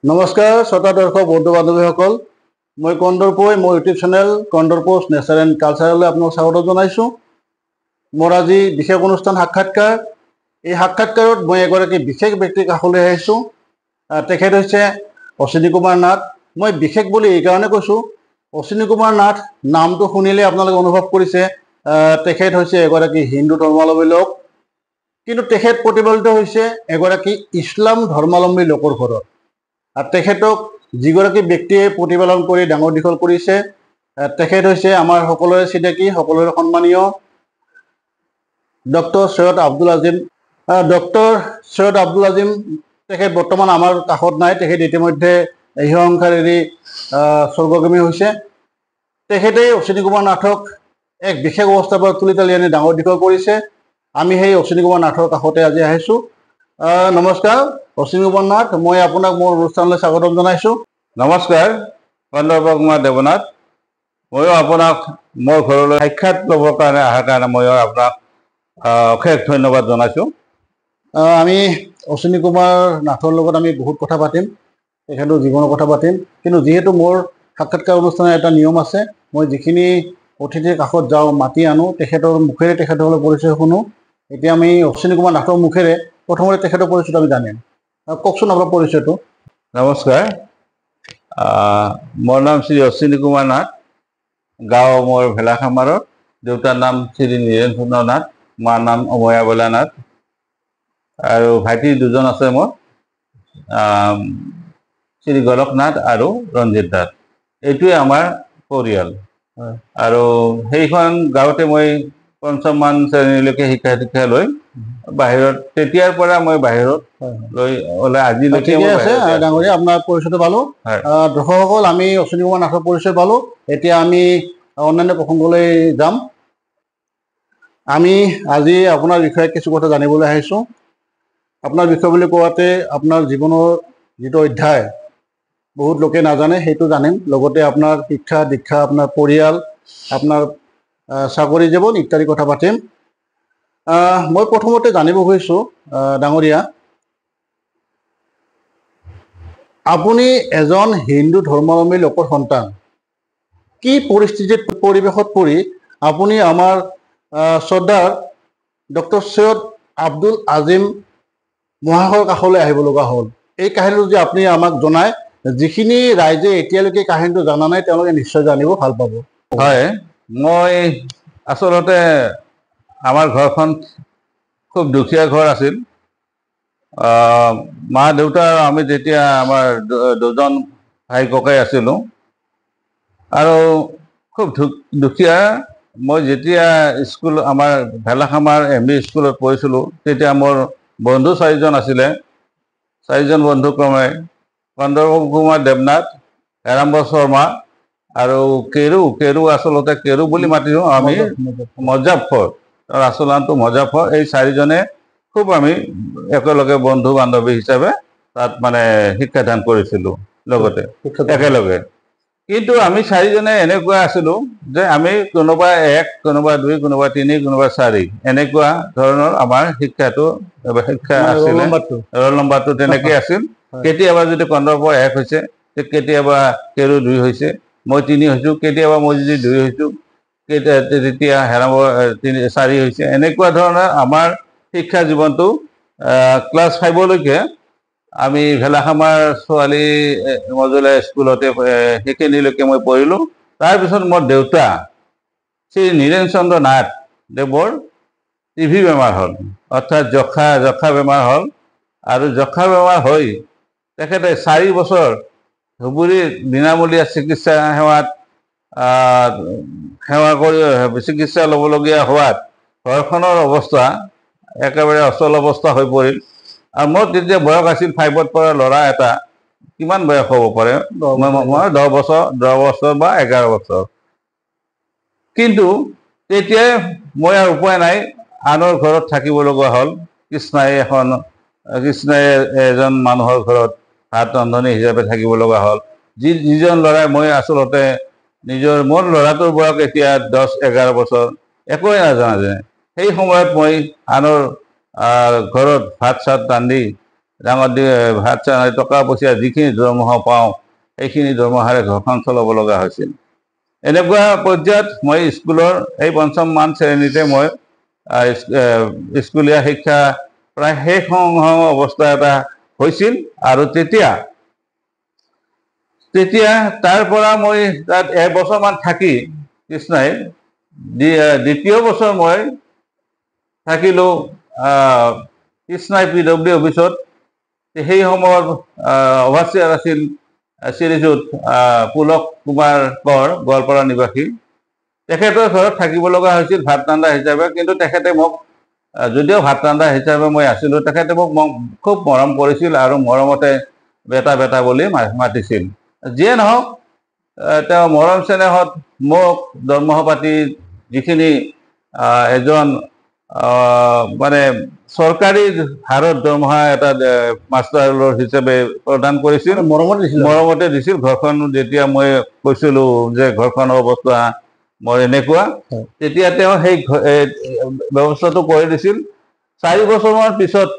নমস্কাৰ শ্ৰোতা দৰ্শক বন্ধু বান্ধৱীসকল, মই কন্দৰ্পই মোৰ ইউটিউব চেনেল কন্দৰ পোষ্ট নেচাৰ এণ্ড কালচাৰলৈ আপোনাক স্বাগত জনাইছোঁ। মোৰ আজি বিশেষ অনুষ্ঠান সাক্ষাৎকাৰ। এই সাক্ষাৎকাৰত মই এগৰাকী বিশেষ ব্যক্তিৰ কাষলৈ আহিছোঁ। তেখেত হৈছে অশ্বিনী কুমাৰ নাথ। মই বিশেষ বুলি এইকাৰণে কৈছোঁ, অশ্বিনী কুমাৰ নাথ নামটো শুনিলে আপোনালোকে অনুভৱ কৰিছে তেখেত হৈছে এগৰাকী হিন্দু ধৰ্মাৱলম্বী লোক, কিন্তু তেখেত প্ৰতিপালিত হৈছে এগৰাকী ইছলাম ধৰ্মাৱলম্বী লোকৰ ঘৰত। আৰু তেখেতক যিগৰাকী ব্যক্তিয়ে প্ৰতিপালন কৰি ডাঙৰ দীঘল কৰিছে তেখেত হৈছে আমাৰ সকলোৰে চিনাকি, সকলোৰে সন্মানীয় ডক্টৰ সৈয়দ আব্দুল আজিম। ডক্টৰ সৈয়দ আব্দুল আজিম তেখেত বৰ্তমান আমাৰ কাষত নাই। তেখেত ইতিমধ্যে এই সংসাৰ এৰি স্বৰ্গগামী হৈছে। তেখেতেই অশ্বিনী কুমাৰ নাথক এক বিশেষ অৱস্থাৰ পৰা তুলি তালি আনি ডাঙৰ দীঘল কৰিছে। আমি সেই অশ্বিনী কুমাৰ নাথৰ কাষতে আজি আহিছোঁ। নমস্কাৰ অশ্বিনী কুমাৰ নাথ, মই আপোনাক মোৰ অনুষ্ঠানলৈ স্বাগতম জনাইছোঁ। নমস্কাৰ কন্দৰ্প কুমাৰ দেৱনাথ, ময়ো আপোনাক মোৰ ঘৰলৈ সাক্ষাৎ ল'বৰ কাৰণে অহাৰ কাৰণে ময়ো আপোনাক অশেষ ধন্যবাদ জনাইছোঁ। আমি অশ্বিনী কুমাৰ নাথৰ লগত আমি বহুত কথা পাতিম, তেখেতৰ জীৱনৰ কথা পাতিম, কিন্তু যিহেতু মোৰ সাক্ষাৎকাৰ অনুষ্ঠানৰ এটা নিয়ম আছে, মই যিখিনি অতিথিৰ কাষত যাওঁ মাতি আনো তেখেতৰ মুখেৰে তেখেতসকলৰ পৰিচয় শুনো। এতিয়া আমি অশ্বিনী কুমাৰ নাথৰ মুখেৰে প্ৰথমতে তেখেতৰ পৰিচয়টো আমি জানিম। কওকচোন আপোনাৰ পৰিচয়টো। নমস্কাৰ, মোৰ নাম শ্ৰী অশ্বিনী কুমাৰ নাথ, গাঁও মোৰ ভেলাখামাৰত। দেউতাৰ নাম শ্ৰী নীৰেণ চন্দ্ৰ নাথ, মাৰ নাম অময়াবলা নাথ, আৰু ভাইটি দুজন আছে মোৰ, শ্ৰী গোলক নাথ আৰু ৰঞ্জিত নাথ। এইটোৱে আমাৰ পৰিয়াল। আৰু সেইখন গাঁৱতে মই পঞ্চমমান শ্ৰেণীলৈকে শিক্ষা দীক্ষা লৈ বাহিৰত, তেতিয়াৰ পৰা মই বাহিৰত লৈ ওলাই আজিলৈকে। ঠিকে আছে ডাঙৰীয়া, আপোনাৰ পৰিচয়টো পালোঁ। দৰ্শকসকল, আমি অশ্বিনী কুমাৰ নাথৰ পৰিচয় পালোঁ। এতিয়া আমি অন্যান্য প্ৰসংগলৈ যাম। আমি আজি আপোনাৰ বিষয়ে কিছু কথা জানিবলৈ আহিছোঁ। আপোনাৰ বিষয় বুলি কোৱাতে আপোনাৰ জীৱনৰ যিটো অধ্যায় বহুত লোকে নাজানে সেইটো জানিম, লগতে আপোনাৰ শিক্ষা দীক্ষা, আপোনাৰ পৰিয়াল, আপোনাৰ চাকৰি জীৱন ইত্যাদি কথা পাতিম। মই প্ৰথমতে জানিব খুজিছোঁ ডাঙৰীয়া, আপুনি এজন হিন্দু ধৰ্মাৱলম্বী লোকৰ সন্তান। কি পৰিস্থিতিত পৰিৱেশত পৰি আপুনি আমাৰ শ্ৰদ্ধাৰ ডক্টৰ সৈয়দ আব্দুল আজিম মহাশয়ৰ কাষলৈ আহিব লগা হ'ল? এই কাহিনীটো যদি আপুনি আমাক জনায়, যিখিনি ৰাইজে এতিয়ালৈকে কাহিনীটো জনা নাই তেওঁলোকে নিশ্চয় জানিব ভাল পাব। হয়, মই আচলতে আমাৰ ঘৰখন খুব দুখীয়া ঘৰ আছিল। মা দেউতা আমি যেতিয়া আমাৰ দুজন ভাই ককাই আছিলোঁ আৰু খুব দুখীয়া। মই যেতিয়া স্কুল আমাৰ ভেলাখামাৰ MV স্কুলত পঢ়িছিলোঁ তেতিয়া মোৰ বন্ধু চাৰিজন আছিলে। চাৰিজন বন্ধু ক্ৰমে কন্দৰ্প কুমাৰ দেৱনাথ, হেৰাম্বৰ শৰ্মা আৰু কেৰু আচলতে কেৰু বুলি মাতিছোঁ আমি, মজাফৰ, তাৰ আচল নামটো মজাফৰ। এই চাৰিজনে খুব আমি একেলগে বন্ধু বান্ধৱী হিচাপে তাত মানে শিক্ষাদান কৰিছিলোঁ লগতে একেলগে। কিন্তু আমি চাৰিজনে এনেকুৱা আছিলোঁ যে আমি কোনোবা 1, কোনোবা 2, কোনোবা 3, কোনোবা 4 এনেকুৱা ধৰণৰ আমাৰ শিক্ষা আছিলে। ৰোল নম্বৰটো তেনেকৈ আছিল। কেতিয়াবা যদি কন্দৰ্প 1 হৈছে, কেতিয়াবা কেৰু 2 হৈছে, মই 3 হৈছোঁ, কেতিয়াবা মই যদি 2 হৈছোঁ, তেতিয়া হেৰাম্বৰ 4 হৈছে। এনেকুৱা ধৰণৰ আমাৰ শিক্ষা জীৱনটো ক্লাছ 5লৈকে আমি ভেলাখামাৰ ছোৱালী মজলীয়া স্কুলতে সেইখিনিলৈকে মই পঢ়িলোঁ। তাৰপিছত মোৰ দেউতা শ্ৰী নীৰেণ চন্দ্ৰ নাথ দেৱৰ TB বেমাৰ হ'ল, অৰ্থাৎ যক্ষা বেমাৰ হ'ল। আৰু যক্ষা বেমাৰ হৈ তেখেতে 4 বছৰ ধুবুৰীৰ বিনামূলীয়া চিকিৎসা চিকিৎসা ল'বলগীয়া হোৱাত ঘৰখনৰ অৱস্থা একেবাৰে অচল অৱস্থা হৈ পৰিল। আৰু মোৰ তেতিয়া বয়স আছিল 5ত পঢ়া ল'ৰা এটা, কিমান বয়স হ'ব পাৰে, মই 10 বছৰ বা 11 বছৰ। কিন্তু তেতিয়াই মই আৰু উপায় নাই, আনৰ ঘৰত থাকিব লগা হ'ল। কৃষ্ণাই এজন মানুহৰ ঘৰত ভাত ৰান্ধনি হিচাপে থাকিব লগা হ'ল। যিজন ল'ৰাই, মই আচলতে মোৰ ল'ৰাটোৰ বয়স এতিয়া 10-11 বছৰ, একোৱে নাজানে। সেই সময়ত মই আনৰ ঘৰত ভাত চাত ৰান্ধি ডাঙৰ ভাত চাই টকা পইচা যিখিনি দৰমহা পাওঁ সেইখিনি দৰমহাৰে ঘৰখন চলাব লগা হৈছিল। এনেকুৱা পৰ্যায়ত মই স্কুলৰ এই পঞ্চম মান শ্ৰেণীতে মই স্কুলীয়া শিক্ষা প্ৰায় শেষ হওঁ অৱস্থা এটা হৈছিল। আৰু তেতিয়া তাৰ পৰা মই তাত এবছৰমান থাকি কৃষ্ণাই দ্বিতীয় বছৰ মই থাকিলোঁ কৃষ্ণাই PWD অফিচত। সেই সময়ত অভাৰচিয়াৰ আছিল শ্ৰীযুত পুলক কুমাৰ কৰ, গোৱালপাৰা নিবাসী। তেখেতৰ ঘৰত থাকিব লগা হৈছিল ভাত ৰান্ধা হিচাপে। কিন্তু তেখেতে মোক যদিও ভাত ৰান্ধা হিচাপে মই আছিলোঁ, তেখেতে মোক খুব মৰম কৰিছিল আৰু মৰমতে বেটা বেটা বুলি মাতিছিল। যিয়ে নহওক তেওঁ মৰম চেনেহত মোক দৰমহা পাতি যিখিনি এজন মানে চৰকাৰী হাৰত দৰমহা এটা মাষ্টাৰৰ হিচাপে প্ৰদান কৰিছিল, মৰমতে দিছিল। ঘৰখন যেতিয়া মই কৈছিলোঁ যে ঘৰখনৰ অৱস্থা মোৰ এনেকুৱা, তেতিয়া তেওঁ সেই ব্যৱস্থাটো কৰি দিছিল। 4 বছৰমান পিছত,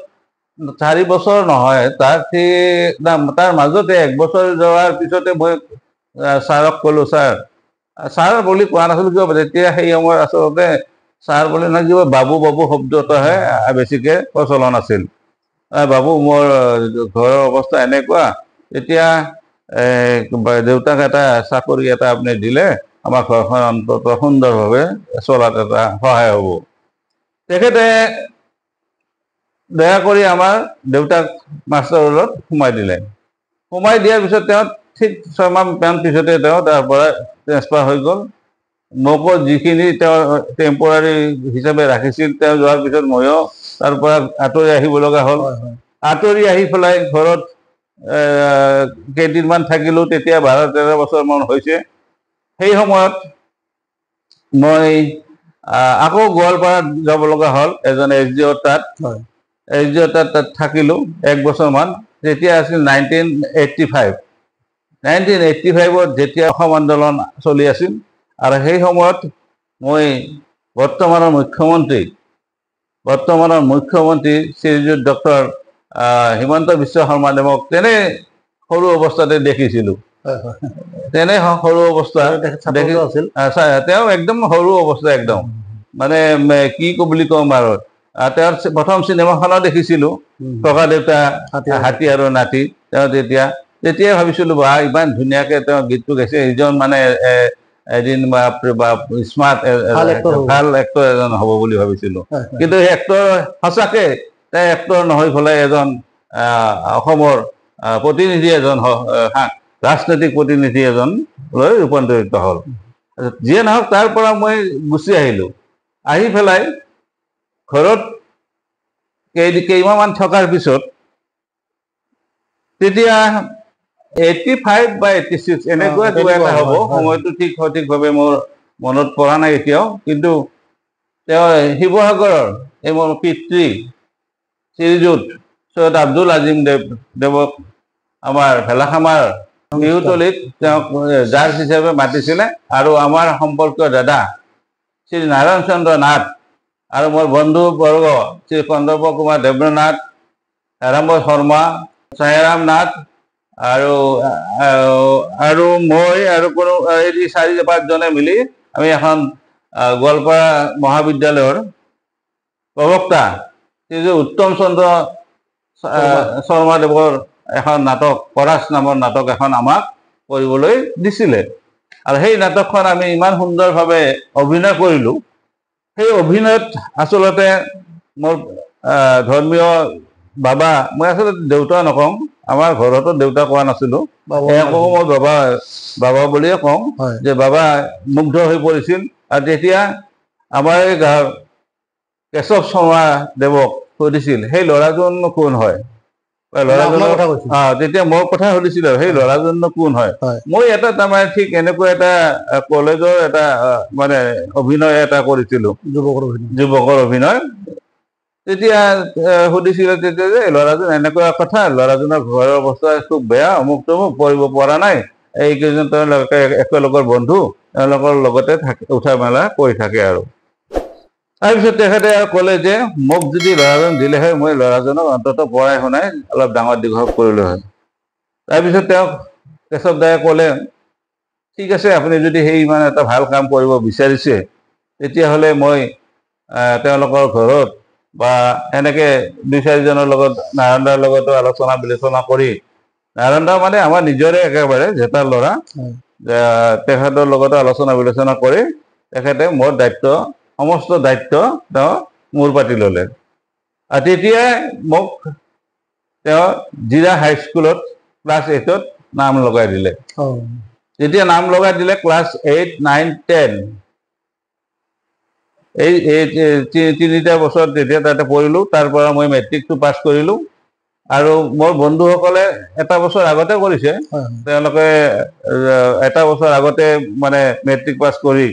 4 বছৰ নহয়, তাৰ মাজতে 1 বছৰ যোৱাৰ পিছতে মই ছাৰক ক'লোঁ, ছাৰ বুলি কোৱা নাছিলোঁ কিয়, তেতিয়া সেই সময়ত আচলতে ছাৰ বুলি নহয়, কিবা বাবু বাবু শব্দটোহে বেছিকৈ প্ৰচলন আছিল। বাবু, মোৰ ঘৰৰ অৱস্থা এনেকুৱা, এতিয়া দেউতাক এটা চাকৰি এটা আপুনি দিলে আমাৰ ঘৰখন অন্তত সুন্দৰভাৱে চলাত এটা সহায় হ'ব। তেখেতে দয়া কৰি আমাৰ দেউতাক মাষ্টাৰ ৰোলত সোমাই দিলে। সোমাই দিয়াৰ পিছত তেওঁ ঠিক 6 মাহমান পিছতে তেওঁ তাৰ পৰা ট্ৰেন্সফাৰ হৈ গ'ল। মোকো যিখিনি তেওঁ টেম্পৰাৰী হিচাপে ৰাখিছিল, তেওঁ যোৱাৰ পিছত ময়ো তাৰ পৰা আঁতৰি আহিব লগা হ'ল। আঁতৰি আহি পেলাই ঘৰত কেইদিনমান থাকিলোঁ। তেতিয়া 12-13 বছৰমান হৈছে। সেই সময়ত মই আকৌ গোৱালপাৰাত যাব লগা হ'ল এজন SDO তাত। SDO তাত থাকিলোঁ 1 বছৰমান। তেতিয়া আছিল 1985-ত, যেতিয়া অসম আন্দোলন চলি আছিল। আৰু সেই সময়ত মই বৰ্তমানৰ মুখ্যমন্ত্ৰী শ্ৰীযুত ডক্টৰ হিমন্ত বিশ্ব শৰ্মাদেৱক তেনে সৰু অৱস্থাতে দেখিছিলোঁ। তেনে সৰু অৱস্থা তেওঁ একদম সৰু অৱস্থা, একদম মানে কি বুলি ক'ম আৰু। তেওঁৰ প্ৰথম চিনেমাখনো দেখিছিলোঁ, ককা দেউতা হাতী আৰু নাতি। তেওঁ তেতিয়াই ভাবিছিলোঁ বা ইমান ধুনীয়াকৈ তেওঁ গীতটো গাইছে, এইজন মানে এদিন স্মাৰ্ট ভাল এক্টৰ এজন হ'ব বুলি ভাবিছিলোঁ। কিন্তু সেই এক্টৰ সঁচাকে তেওঁ এক্টৰ নহয় পেলাই এজন অসমৰ প্ৰতিনিধি, এজন ৰাজনৈতিক প্ৰতিনিধি এজনলৈ ৰূপান্তৰিত হ'ল। যিয়ে নহওক, তাৰ পৰা মই গুচি আহিলোঁ। আহি পেলাই ঘৰত কেইমাহমান থকাৰ পিছত তেতিয়া 85 বা 86 এনেকুৱা কিবা এটা হ'ব, সময়টো সঠিকভাৱে মোৰ মনত পৰা নাই এতিয়াও। কিন্তু তেওঁ শিৱসাগৰৰ এই মোৰ পিতৃ শ্ৰীযুত সৈয়দ আব্দুল আজিম দেৱক আমাৰ ভেলাখামাৰ বিহুতলীত তেওঁক জাজ হিচাপে মাতিছিলে। আৰু আমাৰ সম্পৰ্কীয় দাদা শ্ৰী নাৰায়ণ চন্দ্ৰ নাথ আৰু মোৰ বন্ধুবৰ্গ শ্ৰী কন্দৰ্প কুমাৰ দেৱেন্দ্ৰনাথ, হেৰাম্বৰ শৰ্মা, চায়াৰাম নাথ আৰু মই আৰু কোনো এই 4-5জনে মিলি আমি এখন গোৱালপাৰা মহাবিদ্যালয়ৰ প্ৰবক্তা শ্ৰীযুত উত্তম চন্দ্ৰ শৰ্মাদেৱৰ এখন নাটক, পৰাশ নামৰ নাটক এখন আমাক কৰিবলৈ দিছিলে। আৰু সেই নাটকখন আমি ইমান সুন্দৰভাৱে অভিনয় কৰিলোঁ। সেই অভিনয়ত আচলতে মোৰ ধৰ্মীয় বাবা, মই আচলতে দেউতা নকওঁ, আমাৰ ঘৰতো দেউতা কোৱা নাছিলোঁ, একো মই বাবা বুলিয়ে কওঁ, যে বাবা মুগ্ধ হৈ পৰিছিল। আৰু তেতিয়া আমাৰ এই কেশৱ শৰ্মা দেৱক সুধিছিল, সেই ল'ৰাজননো কোন হয়? তেতিয়া মোৰ কথা সুধিছিল, সেই ল'ৰাজননো কোন হয়? মই এটা তাৰমানে ঠিক এনেকুৱা এটা কলেজৰ এটা মানে অভিনয় এটা কৰিছিলোঁ, যুৱকৰ অভিনয়। তেতিয়া সুধিছিল, তেতিয়া যে ল'ৰাজন এনেকুৱা কথা, ল'ৰাজনৰ ঘৰৰ অৱস্থা খুব বেয়া, অমুক তমুক, পঢ়িব পৰা নাই, এইকেইজন তেওঁলোকে একেলগৰ বন্ধু, তেওঁলোকৰ লগতে উঠা মেলা কৰি থাকে আৰু। তাৰপিছত তেখেতে আৰু ক'লে যে মোক যদি ল'ৰাজন দিলে হয় মই ল'ৰাজনক অন্ততঃ পঢ়াই শুনাই অলপ ডাঙৰ দীঘল কৰিলো হয়। তাৰপিছত তেওঁক কেশৱ দায়ে ক'লে ঠিক আছে আপুনি যদি সেই ইমান এটা ভাল কাম কৰিব বিচাৰিছে তেতিয়াহ'লে মই তেওঁলোকৰ ঘৰত বা এনেকে 2-4জনৰ লগত নাৰায়ণ দাৰ লগতো আলোচনা বিলোচনা কৰি, নাৰায়ণ দা মানে আমাৰ নিজৰে একেবাৰে জেঠাৰ ল'ৰা, তেখেতৰ লগতো আলোচনা বিলোচনা কৰি তেখেতে মোৰ সমস্ত দায়িত্ব তেওঁ মূৰ পাতি ল'লে। আৰু তেতিয়াই মোক তেওঁ জিৰা হাইস্কুলত ক্লাছ 8ত নাম লগাই দিলে। যেতিয়া নাম লগাই দিলে ক্লাছ 8, 9, 10 এই তিনিটা বছৰ তেতিয়া তাতে পঢ়িলোঁ। তাৰ পৰা মই মেট্ৰিকটো পাছ কৰিলোঁ। আৰু মোৰ বন্ধুসকলে এটা বছৰ আগতে কৰিছে, তেওঁলোকে এটা বছৰ আগতে মানে মেট্ৰিক পাছ কৰি,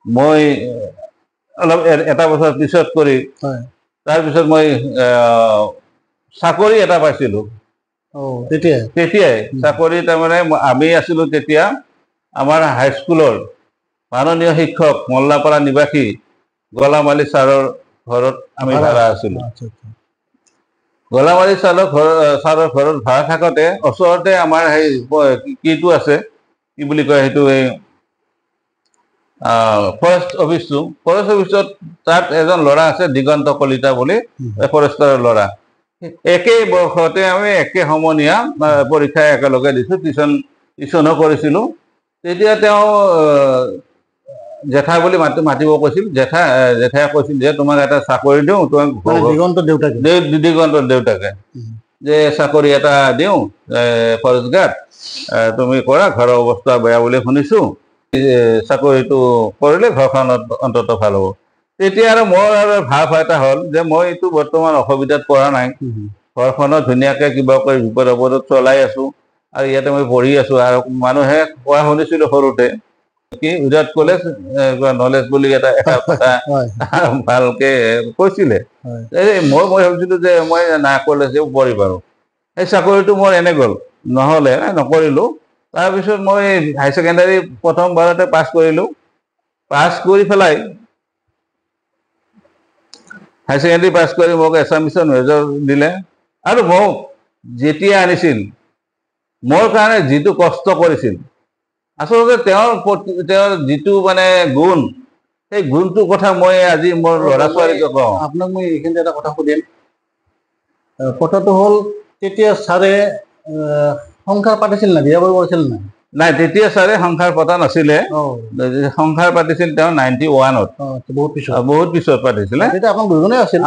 মই অলপ এটা বছৰ পিছত কৰি তাৰপিছত মই চাকৰি এটা পাইছিলোঁ। তেতিয়াই চাকৰি তাৰমানে আমি আছিলোঁ তেতিয়া আমাৰ হাইস্কুলৰ মাননীয় শিক্ষক মল্লাপাৰা নিবাসী গোলাম আলী ছাৰৰ ঘৰত আমি ভাড়া আছিলোঁ। গোলাম আলী ছাৰৰ ঘৰত ভাড়া থাকোঁতে ওচৰতে আমাৰ সেই কিটো আছে, কি বুলি কয় সেইটো, এই ফৰেষ্ট অফিচত তাত এজন ল'ৰা আছে দিগন্ত কলিতা বুলি, ফৰেষ্টৰ ল'ৰা। একে বৰ্ষতে আমি একে সমনীয়া পৰীক্ষা একেলগে দিছোঁ, টিউশ্যনো কৰিছিলোঁ। তেতিয়া তেওঁ জেঠা বুলি মাতিব কৈছিল। জেঠাই কৈছিল যে তোমাক এটা চাকৰি দিওঁ, দিগন্তৰ দেউতাকে যে চাকৰি এটা দিওঁ ফৰেষ্টগাৰ্ড, তুমি কৰা, ঘৰৰ অৱস্থা বেয়া বুলি শুনিছোঁ, চাকৰিটো কৰিলে ঘৰখনত অন্ততঃ ভাল হ'ব। তেতিয়া আৰু মোৰ আৰু ভাৱ এটা হ'ল যে মই এইটো বৰ্তমান অসুবিধাত পৰা নাই, ঘৰখনত ধুনীয়াকৈ কিবা কৰি বিপদ আপদত চলাই আছোঁ, আৰু ইয়াতে মই পঢ়ি আছোঁ। আৰু মানুহে কোৱা শুনিছিলোঁ সৰুতে কি উইদাউট কলেজ নলেজ বুলি এটা কথা ভালকে কৈছিলে। মই ভাবিছিলোঁ যে মই কলেজেও পঢ়ি পাৰোঁ। সেই চাকৰিটো মোৰ এনে গ'ল, নকৰিলোঁ। তাৰপিছত মই হাই ছেকেণ্ডাৰী প্ৰথমবাৰতে পাছ কৰিলোঁ। পাছ কৰি পেলাই হাই ছেকেণ্ডাৰী পাছ কৰি মোক এছামিছত মেজৰ দিলে। আৰু মোক যেতিয়া আনিছিল, মোৰ কাৰণে যিটো কষ্ট কৰিছিল, আচলতে তেওঁৰ যিটো মানে গুণ, সেই গুণটোৰ কথা মই আজি মোৰ ল'ৰা ছোৱালীক কওঁ। আপোনাক মই এইখিনিতে এটা কথা সুধিম। কথাটো হ'ল তেতিয়া ছাৰে সংসাৰ পাতিছিল নাই, বিয়া বাৰু কৰিছিল নাই? নাই, তেতিয়া ছাৰে সংসাৰ পতা নাছিলে। সংসাৰ পাতিছিল তেওঁ 91ত, বহুত পিছত পাতিছিলে।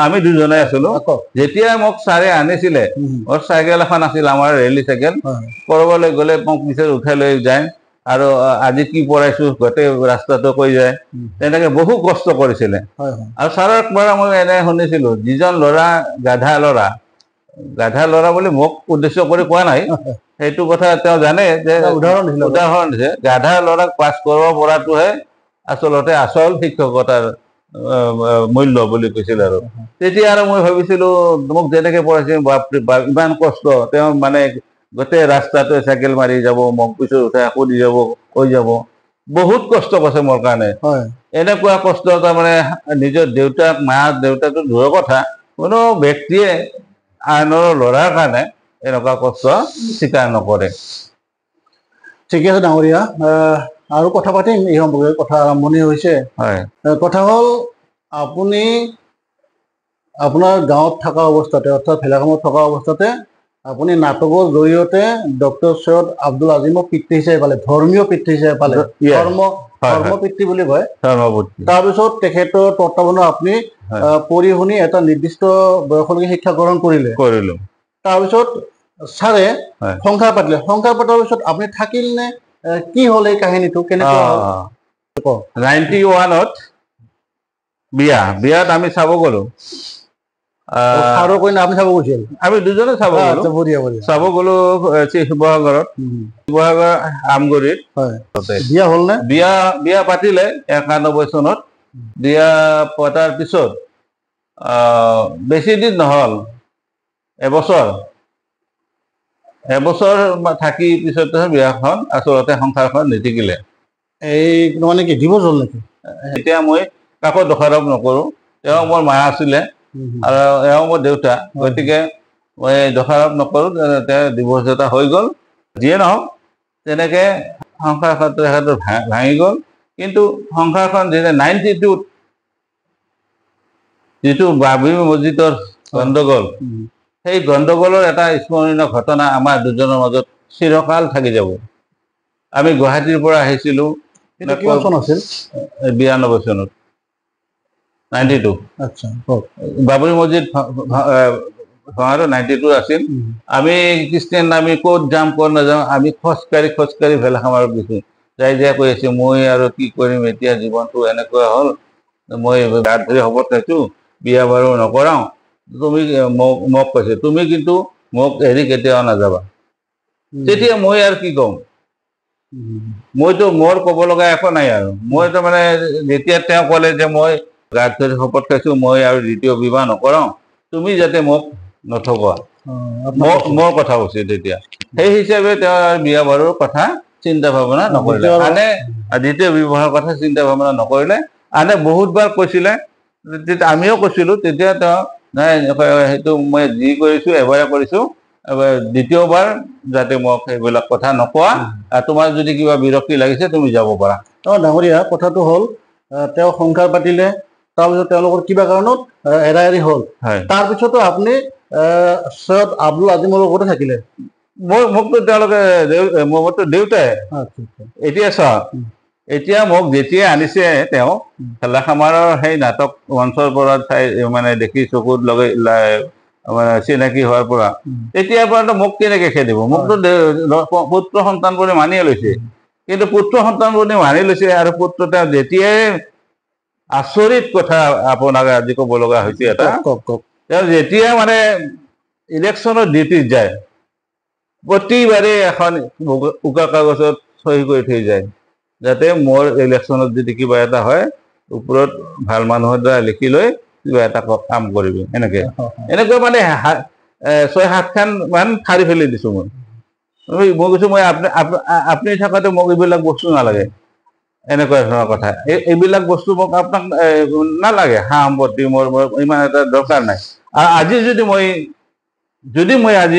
আমি দুজনে আছিলোঁ। যেতিয়া মোক ছাৰে আনিছিলে, মোৰ চাইকেল এখন আছিল, আমাৰ ৰেলী চাইকেল, কৰবালৈ গ'লে মোক পিছত উঠাই লৈ যায়, আৰু আজি কি পঢ়াইছোঁ গোটেই ৰাস্তাটো কৈ যায়। তেনেকে বহু কষ্ট কৰিছিলে। আৰু ছাৰৰ পৰা মই এনে শুনিছিলোঁ, যিজন ল'ৰা গাধা ল'ৰা বুলি মোক উদ্দেশ্য কৰি কোৱা নাই, সেইটো কথা তেওঁ জানে যে উদাহৰণ দিছে, গাধা ল'ৰাক পাছ কৰিব পৰাটোহে আচলতে আচল শিক্ষকতাৰ মূল্য বুলি কৈছিল। আৰু তেতিয়া আৰু মই ভাবিছিলোঁ, মোক যেনেকে পঢ়াইছিল, বাপৰে বাপ, ইমান কষ্ট। তেওঁ মানে গোটেই ৰাস্তাটোৱে চাইকেল মাৰি যাব, মোক পিছত উঠাই আকৌ দি যাব, কৈ যাব, বহুত কষ্ট কৰিছে মোৰ কাৰণে। এনেকুৱা কষ্ট তাৰমানে নিজৰ দেউতাকটো দূৰৰ কথা, কোনো ব্যক্তিয়ে আনৰ ল'ৰাৰ কাৰণে এনেকুৱা কষ্ট স্বীকাৰ নকৰে। ঠিকে আছে ডাঙৰীয়া, আৰু কথা পাতিম এই সম্পৰ্কে, কথা আৰম্ভণি হৈছে। কথা হ'ল, আপুনি আপোনাৰ গাঁৱত থকা অৱস্থাতে, অৰ্থাৎ ভেলাগামত থকা অৱস্থাতে আপুনি নাটকৰ জৰিয়তে ডক্টৰ সৈয়দ আব্দুল আজিমক পিতৃ হিচাপে পালে, ধৰ্মীয় পিতৃ হিচাপে পালে, ধৰ্ম পিতৃ বুলি কয়। তাৰপিছত তেখেতৰ তত্বাৱধানত আপুনি পঢ়ি শুনি এটা নিৰ্দিষ্ট বয়সলৈকে শিক্ষা গ্ৰহণ কৰিলে। তাৰপিছত ছাৰে সংসাৰ পাতিলে। সংসাৰ পতাৰ পিছত আপুনি থাকিল নে, কি হ'ল এই কাহিনীটো, কেনেকুৱা হ'ল? 91ত বিয়াত আমি চাব গ'লো। আমি দুজনে চাব গ'লো শিৱসাগৰত, শিৱসাগৰ আমগুৰিত। বিয়া হ'ল নে? বিয়া পাতিলে 91 চনত। বিয়া পতাৰ পিছত বেছি দিন নহ'ল, এবছৰ থাকি পিছত বিয়াখন আচলতে সংসাৰখন নিটিকিলে। এই মানে কি ডিভোৰ্চ হ'ল নেকি? এতিয়া মই কাকো দোষাৰোপ নকৰোঁ। তেওঁ মোৰ মা আছিলে আৰু এওঁ মোৰ দেউতা, গতিকে মই দোষাৰোপ নকৰোঁ। তেওঁ ডিভোৰ্চ এটা হৈ গ'ল। যিয়ে নহওক তেনেকে সংসাৰখন তেখেতৰ ভাঙি গ'ল। কিন্তু সংসাৰখন যেতিয়া 92ত যিটো বাবৰি মছজিদৰ গণ্ডগোল, সেই গণ্ডগোলৰ এটা স্মৰণীয় ঘটনা আমাৰ দুজনৰ মাজত চিৰকাল থাকি যাব। আমি গুৱাহাটীৰ পৰা আহিছিলোঁ 92 চনত, 92। আচ্ছা, বাবৰি মছজিদ ভঙাটো 92 আছিল। আমি খ্ৰীষ্টিয়ান, আমি ক'ত যাম ক'ত নাযাওঁ, আমি খোজকাঢ়ি ভেলাখামাৰত গৈছোঁ। যাই কৈ আছোঁ, মই আৰু কি কৰিম এতিয়া, জীৱনটো এনেকুৱা হ'ল, মই গাত ধৰি শপত খাইছোঁ বিয়া বাৰু নকৰাওঁ। তুমি মোক কৈছে, তুমি কিন্তু মোক এৰি কেতিয়াও নাযাবা। তেতিয়া মই আৰু কি ক'ম, মইতো মোৰ ক'ব লগা একো নাই আৰু। মই তাৰমানে যেতিয়া তেওঁ ক'লে যে মই গাত ধৰি শপত খাইছোঁ মই আৰু দ্বিতীয় বিবাহ নকৰাওঁ, তুমি যাতে মোক নঠগোৱা, মোৰ কথা কৈছে তেতিয়া। সেই হিচাপে তেওঁ বিয়া বাৰুৰ কথা চিন্তা ভাৱনা নকৰিলে। আনে দ্বিতীয় বিবাহৰ কথা চিন্তা ভাৱনা নকৰিলে। আনে বহুতবাৰ কৈছিলে, আমিও কৈছিলোঁ। তেতিয়া তেওঁ নাই, সেইটো মই যি কৰিছোঁ এবাৰে কৰিছোঁ, দ্বিতীয়বাৰ যাতে মোক সেইবিলাক কথা নকোৱা, তোমাৰ যদি কিবা বিৰক্তি লাগিছে তুমি যাব পাৰা। ডাঙৰীয়া, কথাটো হ'ল তেওঁ সংসাৰ পাতিলে, তাৰপিছত তেওঁলোকৰ কিবা কাৰণত এৰা এৰি হ'ল। তাৰপিছতো আপুনি সৈয়দ আব্দুল আজিমৰ লগতে থাকিলে। মোকতো তেওঁলোকে মোৰতো দেউতাই। এতিয়া চোৱা, এতিয়া মোক যেতিয়া আনিছে তেওঁ ভেলাখামাৰৰ সেই নাটক মঞ্চৰ পৰা মানে দেখি চকুত লগাই মানে চিনাকি হোৱাৰ পৰা তেতিয়াৰ পৰাতো মোক কেনেকে খেদিব? মোকতো পুত্ৰ সন্তান বুলি মানিয়ে লৈছে। কিন্তু পুত্ৰ সন্তান বুলি মানি লৈছে আৰু পুত্ৰ তেওঁ যেতিয়াই আচৰিত কথা আপোনাক আজি ক'ব লগা হৈছে এটা, তেওঁ যেতিয়া মানে ইলেকশ্যনৰ ডিউটিত যায়, প্ৰতিবাৰে এখন উকা কাগজত চহী কৰি থৈ যায়, যাতে মোৰ ইলেকশ্যনত যদি কিবা এটা হয় ওপৰত ভাল মানুহৰ দ্বাৰা লিখি লৈ কিবা এটা কাম কৰিবি। এনেকৈ মানে 6-7খন মান ফাৰি ফেলি দিছোঁ মই কৈছোঁ মই আপুনি থকাটো মোক এইবিলাক বস্তু নালাগে, এনেকুৱা ধৰণৰ কথা। এইবিলাক বস্তু মোক আপোনাক নালাগে, সা সম্পত্তি মোৰ ইমান এটা দৰকাৰ নাই। আৰু আজি যদি মই আজি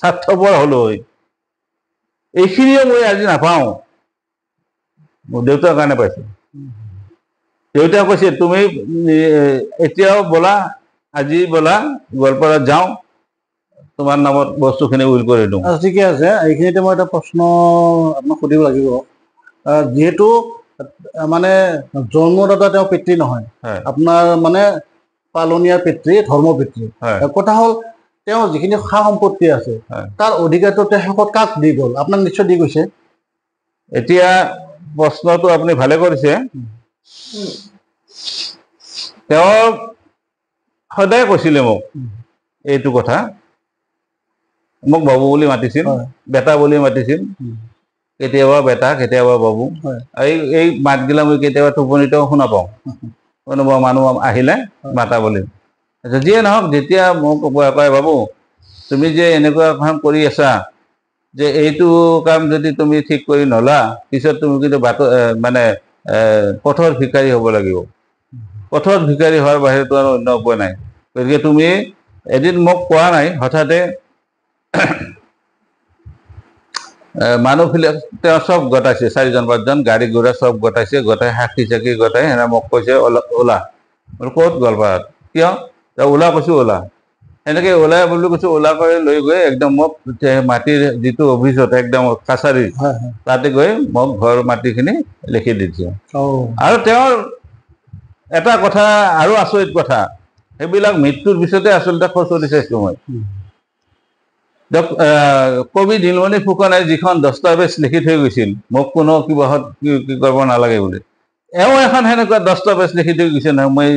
স্বাৰ্থপৰ হ'লো হয়, এইখিনিও মই আজি নাপাওঁ, মোৰ দেউতাৰ কাৰণে পাইছোঁ। দেউতাই কৈছে তুমি এতিয়াও ব'লা, আজি ব'লা গোৱালপাৰাত যাওঁ, তোমাৰ নামত বস্তুখিনি উইল কৰি দিওঁ। ঠিকে আছে, এইখিনিতে মই এটা প্ৰশ্ন আপোনাক সুধিব লাগিব। যিহেতু মানে জন্মদাতা তেওঁ পিতৃ নহয়, আপোনাৰ মানে পালনীয়া পিতৃ, ধৰ্ম পিতৃ। কথা হ'ল তেওঁ যিখিনি সা সম্পত্তি আছে তাৰ অধিকাৰটো তেওঁ শেষত কাক দি গ'ল? আপোনাক নিশ্চয় দি গৈছে। এতিয়া প্ৰশ্নটো আপুনি ভালে কৰিছে। তেওঁ সদায় কৈছিলে মোক এইটো কথা, মোক বাবু বুলি মাতিছিল, বেটা বুলি মাতিছিল, কেতিয়াবা বেটা কেতিয়াবা বাবু। এই মাতগিলা মই কেতিয়াবা টোপনিতেও শুনা পাওঁ, কোনোবা মানুহ আহিলে মাতা বুলি। যিয়ে নহওক, যেতিয়া মোক কয় বাবু তুমি যে এনেকুৱা কাম কৰি আছা, যে এইটো কাম যদি তুমি ঠিক কৰি নলা, পিছত তুমি কিন্তু মানে পথৰ ভিকাৰী হ'ব লাগিব। পথৰ ভিকাৰী হোৱাৰ বাহিৰেতো আৰু অন্য উপায় নাই। গতিকে তুমি এদিন মোক কোৱা নাই, হঠাতে মানুহবিলাক তেওঁ চব গোটাইছে, 4-5জন গাড়ী ঘোঁৰা চব গোটাইছে, গোটাই সাক্ষী চাকি গোটাই সেনে মোক কৈছে ওলা। ক'ত গোৱালপাৰাত? কিয়? ওলা কৈছোঁ ওলা। এনেকৈ ওলাই বুলি কৈছোঁ, ওলা কৰি লৈ গৈ একদম মোক মাটিৰ যিটো অফিচত একদম কাছাৰী, তাতে গৈ মোক ঘৰ মাটিখিনি লিখি দিছে। আৰু তেওঁৰ এটা কথা আৰু আচৰিত কথা, সেইবিলাক মৃত্যুৰ পিছতে আচলতে খৰচৰি চাইছোঁ মই। কবি নীলমণি ফুকনে যিখন দস্তাবেজ লিখি থৈ গৈছিল, মোক কোনো কিবাহত কি কৰিব নালাগে বুলি, এওঁ এখন সেনেকুৱা দস্তাবেজ লিখি থৈ গৈছে নহয়, মই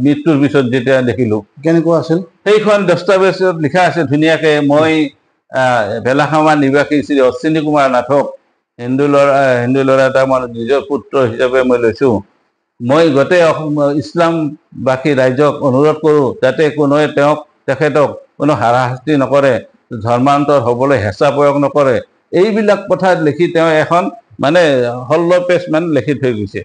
মৃত্যুৰ পিছত যেতিয়া দেখিলোঁ। কেনেকুৱা আছিল? সেইখন দস্তাবেজত লিখা আছে ধুনীয়াকে, মই ভেলাখামাৰ নিবাসী শ্ৰী অশ্বিনী কুমাৰ নাথক হিন্দু ল'ৰা এটা মই নিজৰ পুত্ৰ হিচাপে মই লৈছোঁ। মই গোটেই ইছলামবাসী ৰাইজক অনুৰোধ কৰোঁ যাতে কোনোৱে তেখেতক কোনো হাৰাশাস্তি নকৰে, ধৰ্মান্তৰ হ'বলৈ হেঁচা প্ৰয়োগ নকৰে। এইবিলাক কথা লিখি তেওঁ এখন মানে 16 পেজ মান লিখি থৈ গৈছে।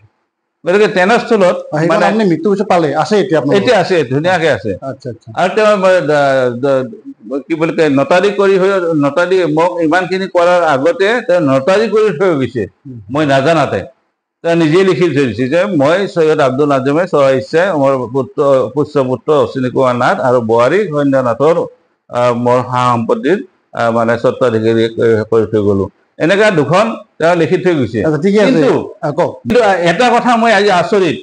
গতিকে তেনেস্থলত মানে আপুনি মৃত্যুৰ পিছত পালে আছে এতিয়া আপোনাৰ এতিয়া আছে, ধুনীয়াকে আছে। আচ্ছা আচ্ছা আৰু তেওঁ কি বুলি কয় নটাৰী কৰি হৈ নটাৰী মোক ইমানখিনি কৰাৰ আগতে তেওঁ নটাৰী কৰি থৈ গৈছে মই নাজানাতে। তেওঁ নিজে লিখি থৈ দিছে যে মই সৈয়দ আব্দুল নাজিমে স্বইচ্ছাই মোৰ পুত্ৰ অশ্বিনী কুমাৰ নাথ আৰু বোৱাৰী সন্ধ্যা নাথৰ মোৰ সা সম্পত্তিৰ মানে স্বত্বাধিকাৰী কৰি থৈ গলো। এনেকা দুখন তেওঁ লিখি থৈ গৈছে। ঠিকে আছে, কওক। কিন্তু এটা কথা মই আজি আচৰিত,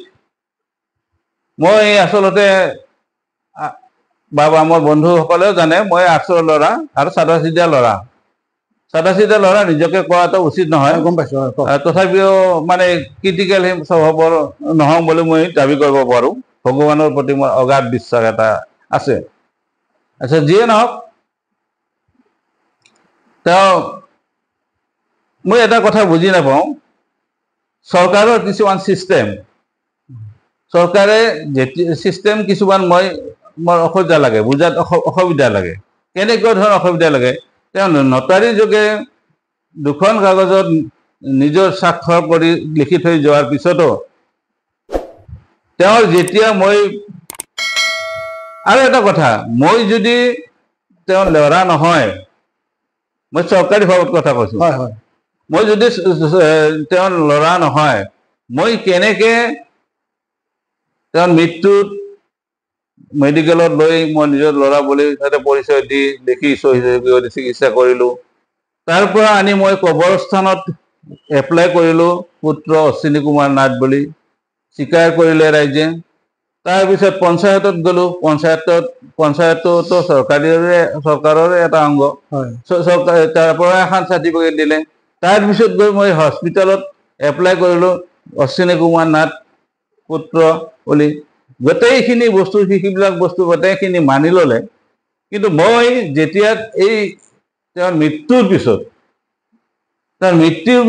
মই আচলতে বাবা মোৰ বন্ধুসকলেও জানে মই আৰ্টছৰ ল'ৰা আৰু চাদা চিধা ল'ৰা নিজকে কোৱাটো উচিত নহয়, গম পাইছো। তথাপিও মানে ক্ৰিটিকেল স্বভাৱৰ নহওঁ বুলি মই দাবী কৰিব পাৰোঁ। ভগৱানৰ প্ৰতি মোৰ অগাধ বিশ্বাস এটা আছে। আচ্ছা, যিয়ে নহওক তেওঁ মই এটা কথা বুজি নাপাওঁ, চৰকাৰৰ কিছুমান চিষ্টেম চৰকাৰে চিষ্টেম কিছুমান মোৰ অসুবিধা লাগে, বুজাত অসুবিধা লাগে। কেনেকুৱা ধৰণৰ অসুবিধা লাগে, তেওঁ নটাৰী যোগে দুখন কাগজত নিজৰ স্বাক্ষৰ কৰি লিখি থৈ যোৱাৰ পিছতো তেওঁৰ যেতিয়া আৰু এটা কথা, মই যদি তেওঁ ল'ৰা নহয়, মই চৰকাৰী ভাৱত কথা কৈছো, মই যদি তেওঁৰ ল'ৰা নহয়, মই কেনেকে তেওঁৰ মৃত্যুত মেডিকেলত লৈ মই নিজৰ ল'ৰা বুলি তাতে পৰিচয় দি লিখি চিকিৎসা কৰিলো। তাৰ পৰা আনি মই কবৰস্থানত এপ্লাই কৰিলো পুত্ৰ অশ্বিনী কুমাৰ নাথ বুলি, স্বীকাৰ কৰিলে ৰাইজে। তাৰপিছত পঞ্চায়তত গলো, পঞ্চায়ততো চৰকাৰৰে এটা অংগ, তাৰ পৰা এখন চাৰ্টিফিকেট দিলে। তাৰপিছত গৈ মই হস্পিটেলত এপ্লাই কৰিলো অশ্বিনী কুমাৰ নাথ পুত্ৰ বুলি। গোটেইখিনি বস্তু সেইবিলাক বস্তু গোটেইখিনি মানি ললে। কিন্তু মই যেতিয়া তেওঁৰ মৃত্যুৰ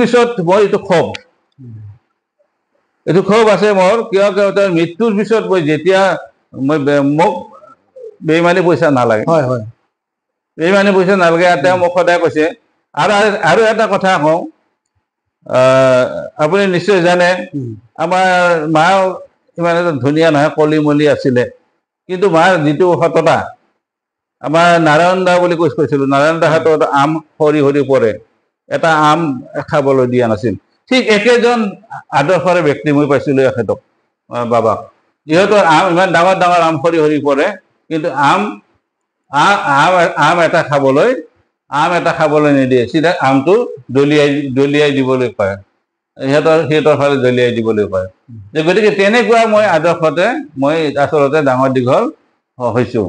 পিছত মই এইটো ক্ষোভ আছে মোৰ, কিয় তেওঁৰ মৃত্যুৰ পিছত মই যেতিয়া মোক বেইমানী পইচা নালাগে, বেইমানী পইচা নালাগে। তেওঁ মোক সদায় কৈছে। আৰু এটা কথা কওঁ, আপুনি নিশ্চয় জানে আমাৰ মা ইমান এটা ধুনীয়া নহয়, কলিমলি আছিলে, কিন্তু মাৰ যিটো সততা, আমাৰ নাৰায়ণ দা বুলি কৈছিলো, নাৰায়ণ দা হাতত আম সৰি সৰি পৰে, এটা আম খাবলৈ দিয়া নাছিল। ঠিক একেজন আদৰ্শৰে ব্যক্তি মই পাইছিলো এখেতক, বাবাক। ইহঁতৰ আম ইমান ডাঙৰ ডাঙৰ আম সৰি সৰি পৰে, কিন্তু আম এটা খাবলৈ নিদিয়ে, চিধা আমটো দলিয়াই দিবলৈ কয়, সিহঁতৰ ফালে দলিয়াই দিবলৈ কয়। গতিকে তেনেকুৱা মই আদৰ্শতে মই আচলতে ডাঙৰ দীঘল হৈছো।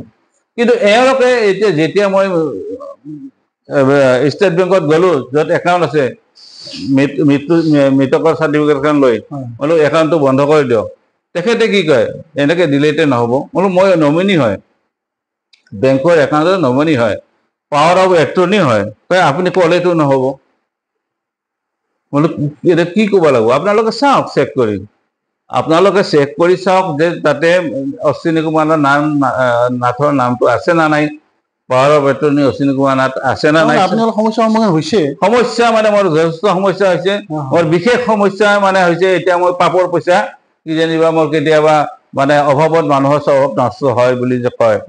কিন্তু এওঁলোকে এতিয়া যেতিয়া মই ষ্টেট বেংকত গলো, য'ত একাউণ্ট আছে, মৃতকৰ চাৰ্টিফিকেটখন লৈ বোলো একাউণ্টটো বন্ধ কৰি দিয়ক। তেখেতে কি কয়, এনেকে দিলেতে নহ'ব। বোলো মই নমিনী হয়, বেংকৰ একাউণ্টৰ নমিনী হয়, পাৱাৰ অফ এটৰ্নি হয়, আপুনি ক'লেতো নহ'ব। বোলো এতিয়া কি ক'ব লাগিব, আপোনালোকে চাওক, আপোনালোকে চেক কৰি চাওক যে তাতে অশ্বিনী কুমাৰ নাথৰ নামটো আছে না নাই, power of attorney Ashwini Kumar Nath আছে না নাই। সমস্যা মানে মোৰ যথেষ্ট সমস্যা হৈছে। মোৰ বিশেষ সমস্যা মানে হৈছে এতিয়া মই পাপৰ পইচা কিজানিবা মোৰ কেতিয়াবা মানে অভাৱত মানুহৰ স্বভাৱ নষ্ট হয় বুলি যে কয়,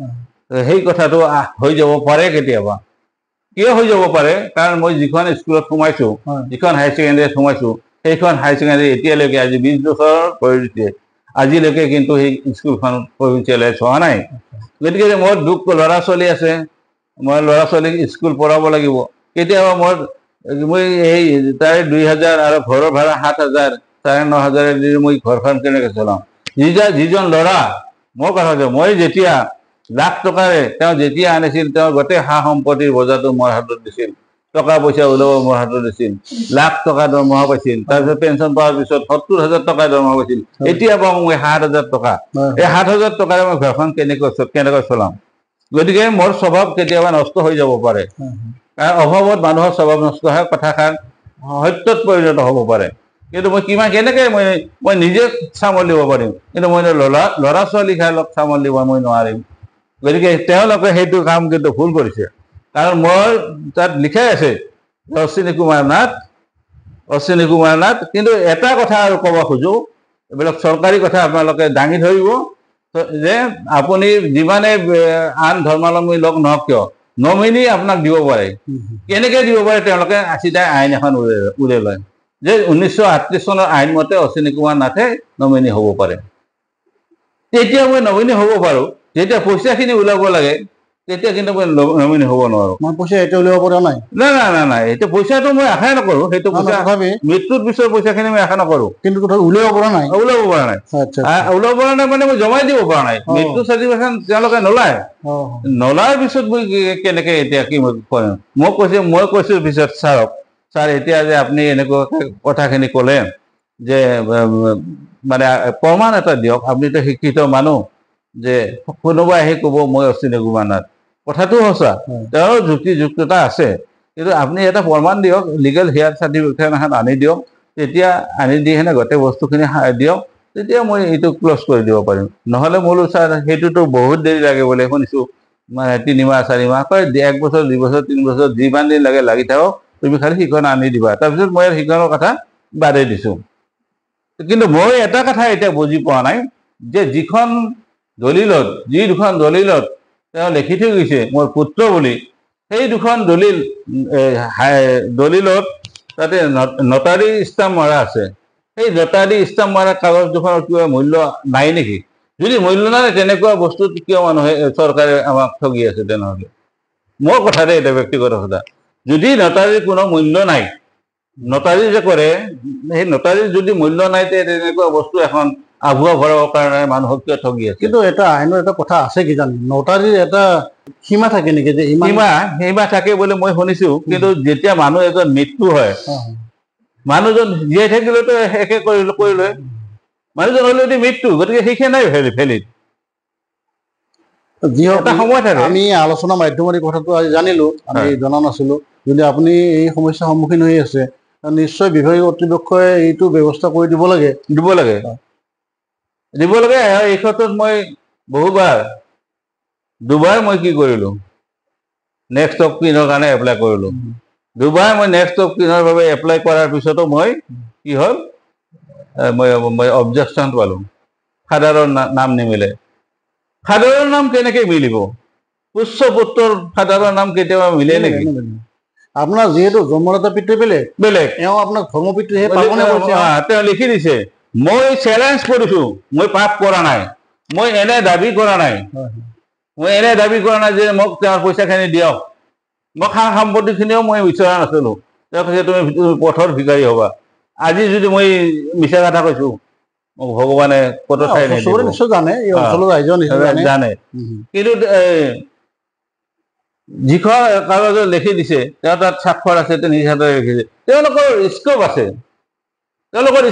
সেই কথাটো হৈ যাব পাৰে কেতিয়াবা। কিয় হৈ যাব পাৰে, কাৰণ মই যিখন স্কুলত সোমাইছো, যিখন হায়াৰ ছেকেণ্ডেৰীত সোমাইছো, সেইখন হায়াৰ ছেকেণ্ডেৰী এতিয়ালৈকে আজি 20 বছৰ পৰিছে, আজিলৈকে কিন্তু সেই স্কুলখন প্ৰভিঞ্চিয়েলাইজ হোৱা নাই। গতিকে মোৰ ল'ৰা ছোৱালী আছে, মই ল'ৰা ছোৱালীক স্কুল পঢ়াব লাগিব। কেতিয়াবা মই এই তাৰে 2000 আৰু ঘৰৰ ভাড়া 7000, 9,500 দি মই ঘৰখন কেনেকৈ চলাওঁ। যিজন ল'ৰা, মোৰ কথা কৈছো, মই যেতিয়া লাখ টকাৰে তেওঁ যেতিয়া আনিছিল, তেওঁ গোটেই সা সম্পত্তিৰ বজাৰটো মোৰ হাতত দিছিল, টকা পইচা ওলাব মোৰ হাতত দিছিল, লাখ টকা দৰমহা পাইছিল। তাৰপিছত পেঞ্চন পোৱাৰ পিছত 70,000 টকা দৰমহা পাইছিল। এতিয়া পাওঁ মই 7,000 টকা। এই 7,000 টকাৰে মই ঘৰখন কেনেকৈ চলাম। গতিকে মোৰ স্বভাৱ কেতিয়াবা নষ্ট হৈ যাব পাৰে, কাৰণ অভাৱত মানুহৰ স্বভাৱ নষ্ট হয়, কথাষাৰ সত্যত পৰিণত হ'ব পাৰে। কিন্তু মই কেনেকে মই নিজে সামলিব পাৰিম, কিন্তু মই ল'ৰা ছোৱালীক সামলিব মই নোৱাৰিম। গতিকে তেওঁলোকে সেইটো কাম কিন্তু ভুল কৰিছে, কাৰণ মই তাত লিখাই আছে অশ্বিনী কুমাৰ নাথ। কিন্তু এটা কথা আৰু ক'ব খোজো, এইবিলাক চৰকাৰী কথা আপোনালোকে দাঙি ধৰিব যে আপুনি যিমানে আন ধৰ্মাৱলম্বী লোক নহওক কিয় নমিনী আপোনাক দিব পাৰে। কেনেকৈ দিব পাৰে তেওঁলোকে 80টা আইন এখন উলিয়াই লয় যে 1938 চনৰ আইন মতে অশ্বিনী কুমাৰ নাথে নমিনী হ'ব পাৰে। তেতিয়া মই নমিনী হ'ব পাৰোঁ, যেতিয়া পইচাখিনি ওলাব লাগে তেতিয়া কিন্তু মই নমিনী হ'ব নোৱাৰোঁ। মই পইচা এতিয়া উলিয়াব পৰা নাই। নাই এতিয়া পইচাটো মই আশাই নকৰোঁ, সেইটো পইচা মৃত্যুৰ পিছৰ পইচাখিনি মই আশা নকৰোঁ, কিন্তু তথাপি উলিয়াব পৰা নাই। ওলাব পৰা নাই। ওলাব পৰা নাই মানে মই জমাই দিব পৰা নাই। মৃত্যু চাৰ্টিফিকেট তেওঁলোকে নোলায়। নোলাৰ পিছত মই কেনেকে এতিয়া কি কৰিম? মই কৈছো পিছত ছাৰক, ছাৰ এতিয়া যে আপুনি এনেকুৱা কথাখিনি ক'লে যে মানে প্ৰমাণ এটা দিয়ক, আপুনিতো শিক্ষিত মানুহ, যে কোনোবাই আহি ক'ব মই অশ্বিনী কুমাৰ নাথ, কথাটো সঁচা, তেওঁৰ যুক্তিযুক্ততা আছে, কিন্তু আপুনি এটা প্ৰমাণ দিয়ক, লিগেল হেয়াৰ চাৰ্টিফিকেট এখন আনি দিয়ক, তেতিয়া আনি দি কিনে গোটেই বস্তুখিনি দিয়ক, তেতিয়া মই এইটো ক্লজ কৰি দিব পাৰিম। নহ'লে বোলো ছাৰ সেইটোতো বহুত দেৰি লাগে বোলে শুনিছোঁ, মানে 3 মাহ 4 মাহ, 1 বছৰ 2 বছৰ 3 বছৰ যিমান দিন লাগে লাগি থাকক, তুমি খালি সিখন আনি দিবা। তাৰপিছত মই সিখনৰ কথা বাদেই দিছোঁ। কিন্তু মই এটা কথা এতিয়া বুজি পোৱা নাই যে যি দুখন দলিলত তেওঁ লিখি থৈ গৈছে মোৰ পুত্ৰ বুলি, সেই দুখন দলিলত তাতে নটাৰী ষ্টাম্প মৰা আছে। সেই নটাৰী ষ্টাম্প মৰা কাগজ দুখনৰ কিবা মূল্য নাই নেকি? যদি মূল্য নাই তেনেকুৱা বস্তুত কিয় মানুহে চৰকাৰে আমাক ঠগি আছে? তেনেহ'লে মোৰ কথাতে এটা ব্যক্তিগত কথা, যদি নটাৰীৰ কোনো মূল্য নাই, নটাৰী যে কৰে সেই নটাৰীৰ যদি মূল্য নাই তেনেকুৱা বস্তু এখন আভুৱা ভৰাবৰ কাৰণে মানুহক কিয় ঠগি আছে? কিন্তু এটা আইনৰ এটা কথা আছে কি জানি, নটাৰীৰ এটা সীমা থাকে নেকি? যে সীমা থাকে বুলি মই শুনিছো, কিন্তু যেতিয়া মানুহ এজন মৃত্যু হয়, মানুহজন জীয়াই থাকিলেতো একে কৰি লয়, মানুহজন অলৰেডি মৃত্যু, গতিকে সেইখিনি নাই ভেলিড। আমি আলোচনা মাধ্যমেৰে কথাটো আজি জানিলো, আমি জনা নাছিলো। যদি আপুনি এই সমস্যাৰ সন্মুখীন হৈ আছে, নিশ্চয় বিভাগীয় কৰ্তৃপক্ষই এইটো ব্যৱস্থা কৰি দিব লাগে। এই ক্ষেত্ৰত মই দুবাৰ মই কি কৰিলো, নেক্সট অফ কিনৰ কাৰণে এপ্লাই কৰিলো। দুবাৰ মই নেক্সট অফ কিনৰ বাবে এপ্লাই কৰাৰ পিছতো মই কি হ'ল, মই অবজেকশ্যন পালো, ফাদাৰৰ নাম নিমিলে। ফাদাৰৰ নাম কেনেকে মিলিব? পুষ্য পুত্ৰৰ ফাদাৰৰ নাম কেতিয়াবা মিলে নেকি? আপোনাৰ যিহেতু জন্মদাতা পিতৃ বেলেগ, এওঁ আপোনাক ধৰ্মপিতৃহে পালনে কৰিছে। তেওঁ লিখি দিছে, মই চেলেঞ্জ কৰিছো, মই পাপ কৰা নাই, মই এনে দাবী কৰা নাই যে মোক তেওঁৰ পইচাখিনি দিয়ক, মই সা সম্পত্তিখিনিও মই বিচৰা নাছিলো। তেওঁ কৈছে তুমি পথৰ ভিকাৰী হবা। আজি যদি মই মিছা কথা কৈছো, মোক ভগৱানে কত ঠাই জানে। কিন্তু যিখন কাগজত লিখি দিছে, তেওঁ তাত স্বাক্ষৰ আছে, নিজ হাতেৰে লিখিছে, তেওঁলোকৰ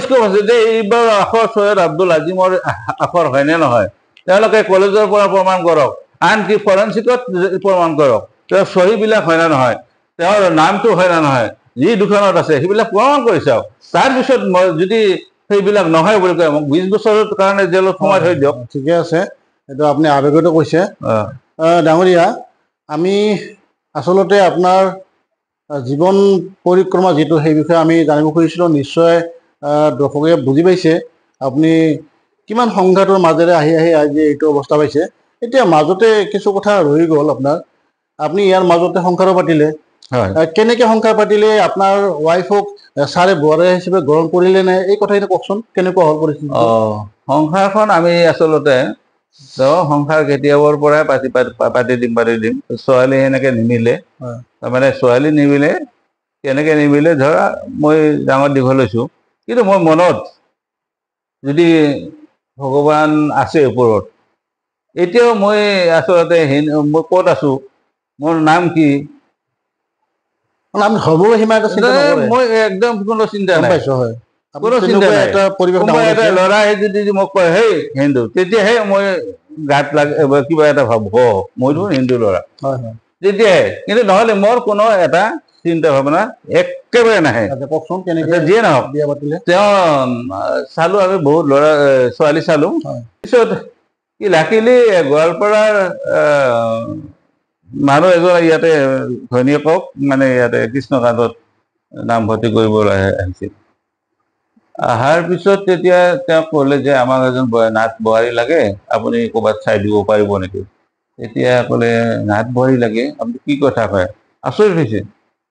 স্কোপ আছে যে এইবাৰ আখৰ সৈয়দ আব্দুল আজিমৰ আখৰ হয়নে নহয়, তেওঁলোকে কলেজৰ পৰা প্ৰমাণ কৰক, আনকি ফৰেনচিকত প্ৰমাণ কৰক, তেওঁৰ চহীবিলাক হয় নে নহয়, তেওঁৰ নামটো হয় নে নহয়, যি দুখনত আছে সেইবিলাক প্ৰমাণ কৰি চাওক। তাৰপিছত মই যদি সেইবিলাক নহয় বুলি কয়, মোক 20 বছৰৰ কাৰণে জেলত সোমাই থৈ দিয়ক। ঠিকে আছে, এইটো আপুনি আৱেগতে কৈছে। ডাঙৰীয়া, আমি আচলতে আপোনাৰ জীৱন পৰিক্ৰমা যিটো, সেই বিষয়ে আমি জানিব খুজিছিলোঁ। নিশ্চয় দৰ্শকে বুজি পাইছে আপুনি কিমান সংঘাতৰ মাজেৰে আহি আজি এইটো অৱস্থা পাইছে। এতিয়া মাজতে কিছু কথা ৰৈ গ'ল আপোনাৰ, আপুনি ইয়াৰ মাজতে সংসাৰো পাতিলে। কেনেকে সংসাৰ পাতিলে? আপোনাৰ ৱাইফক ছাৰে বোৱাৰী হিচাপে গ্ৰহণ কৰিলে নে? এই কথাখিনি কওকচোন, কেনেকুৱা হ'ল পৰিস্থিতি? সংসাৰখন আমি আচলতে সংসাৰ কেতিয়াবাৰ পৰাই পাতি দিম, ছোৱালী এনেকে নিমিলে। তাৰমানে ছোৱালী নিমিলে, কেনেকে নিমিলে ধৰা, মই ডাঙৰ দীঘল হৈছো, কিন্তু মই মনত যদি ভগৱান আছে ওপৰত, এতিয়াও মই আচলতে মই ক'ত আছো, মোৰ নাম কি, মই একদম কোনো চিন্তা নাই। ল'ৰাই যদি মোক কয় হেই হিন্দু, তেতিয়াহে মই গাত কিবা এটা ভাবো, মইতো হিন্দু ল'ৰা, তেতিয়াহে। কিন্তু নহলে মোৰ কোনো এটা চিন্তা ভাৱনা একেবাৰে নাহে। যিয়ে নহওক, তেওঁ চালো, আমি বহুত ছোৱালী চালো। পিছত কি লাকিলি গোৱালপাৰাৰ মানুহ এজন ইয়াতে ঘৈণীয়েকক মানে ইয়াতে কৃষ্ণকান্তত নামভৰ্তি কৰিবলৈ আহিছিল। অহাৰ পিছত তেতিয়া তেওঁ ক'লে যে আমাক এজন নাথ বোৱাৰী লাগে, আপুনি ক'ৰবাত চাই দিব পাৰিব নেকি? তেতিয়া ক'লে নাথ বোৱাৰী লাগে, আপুনি কি কথা কয়? আচৰিত হৈছে।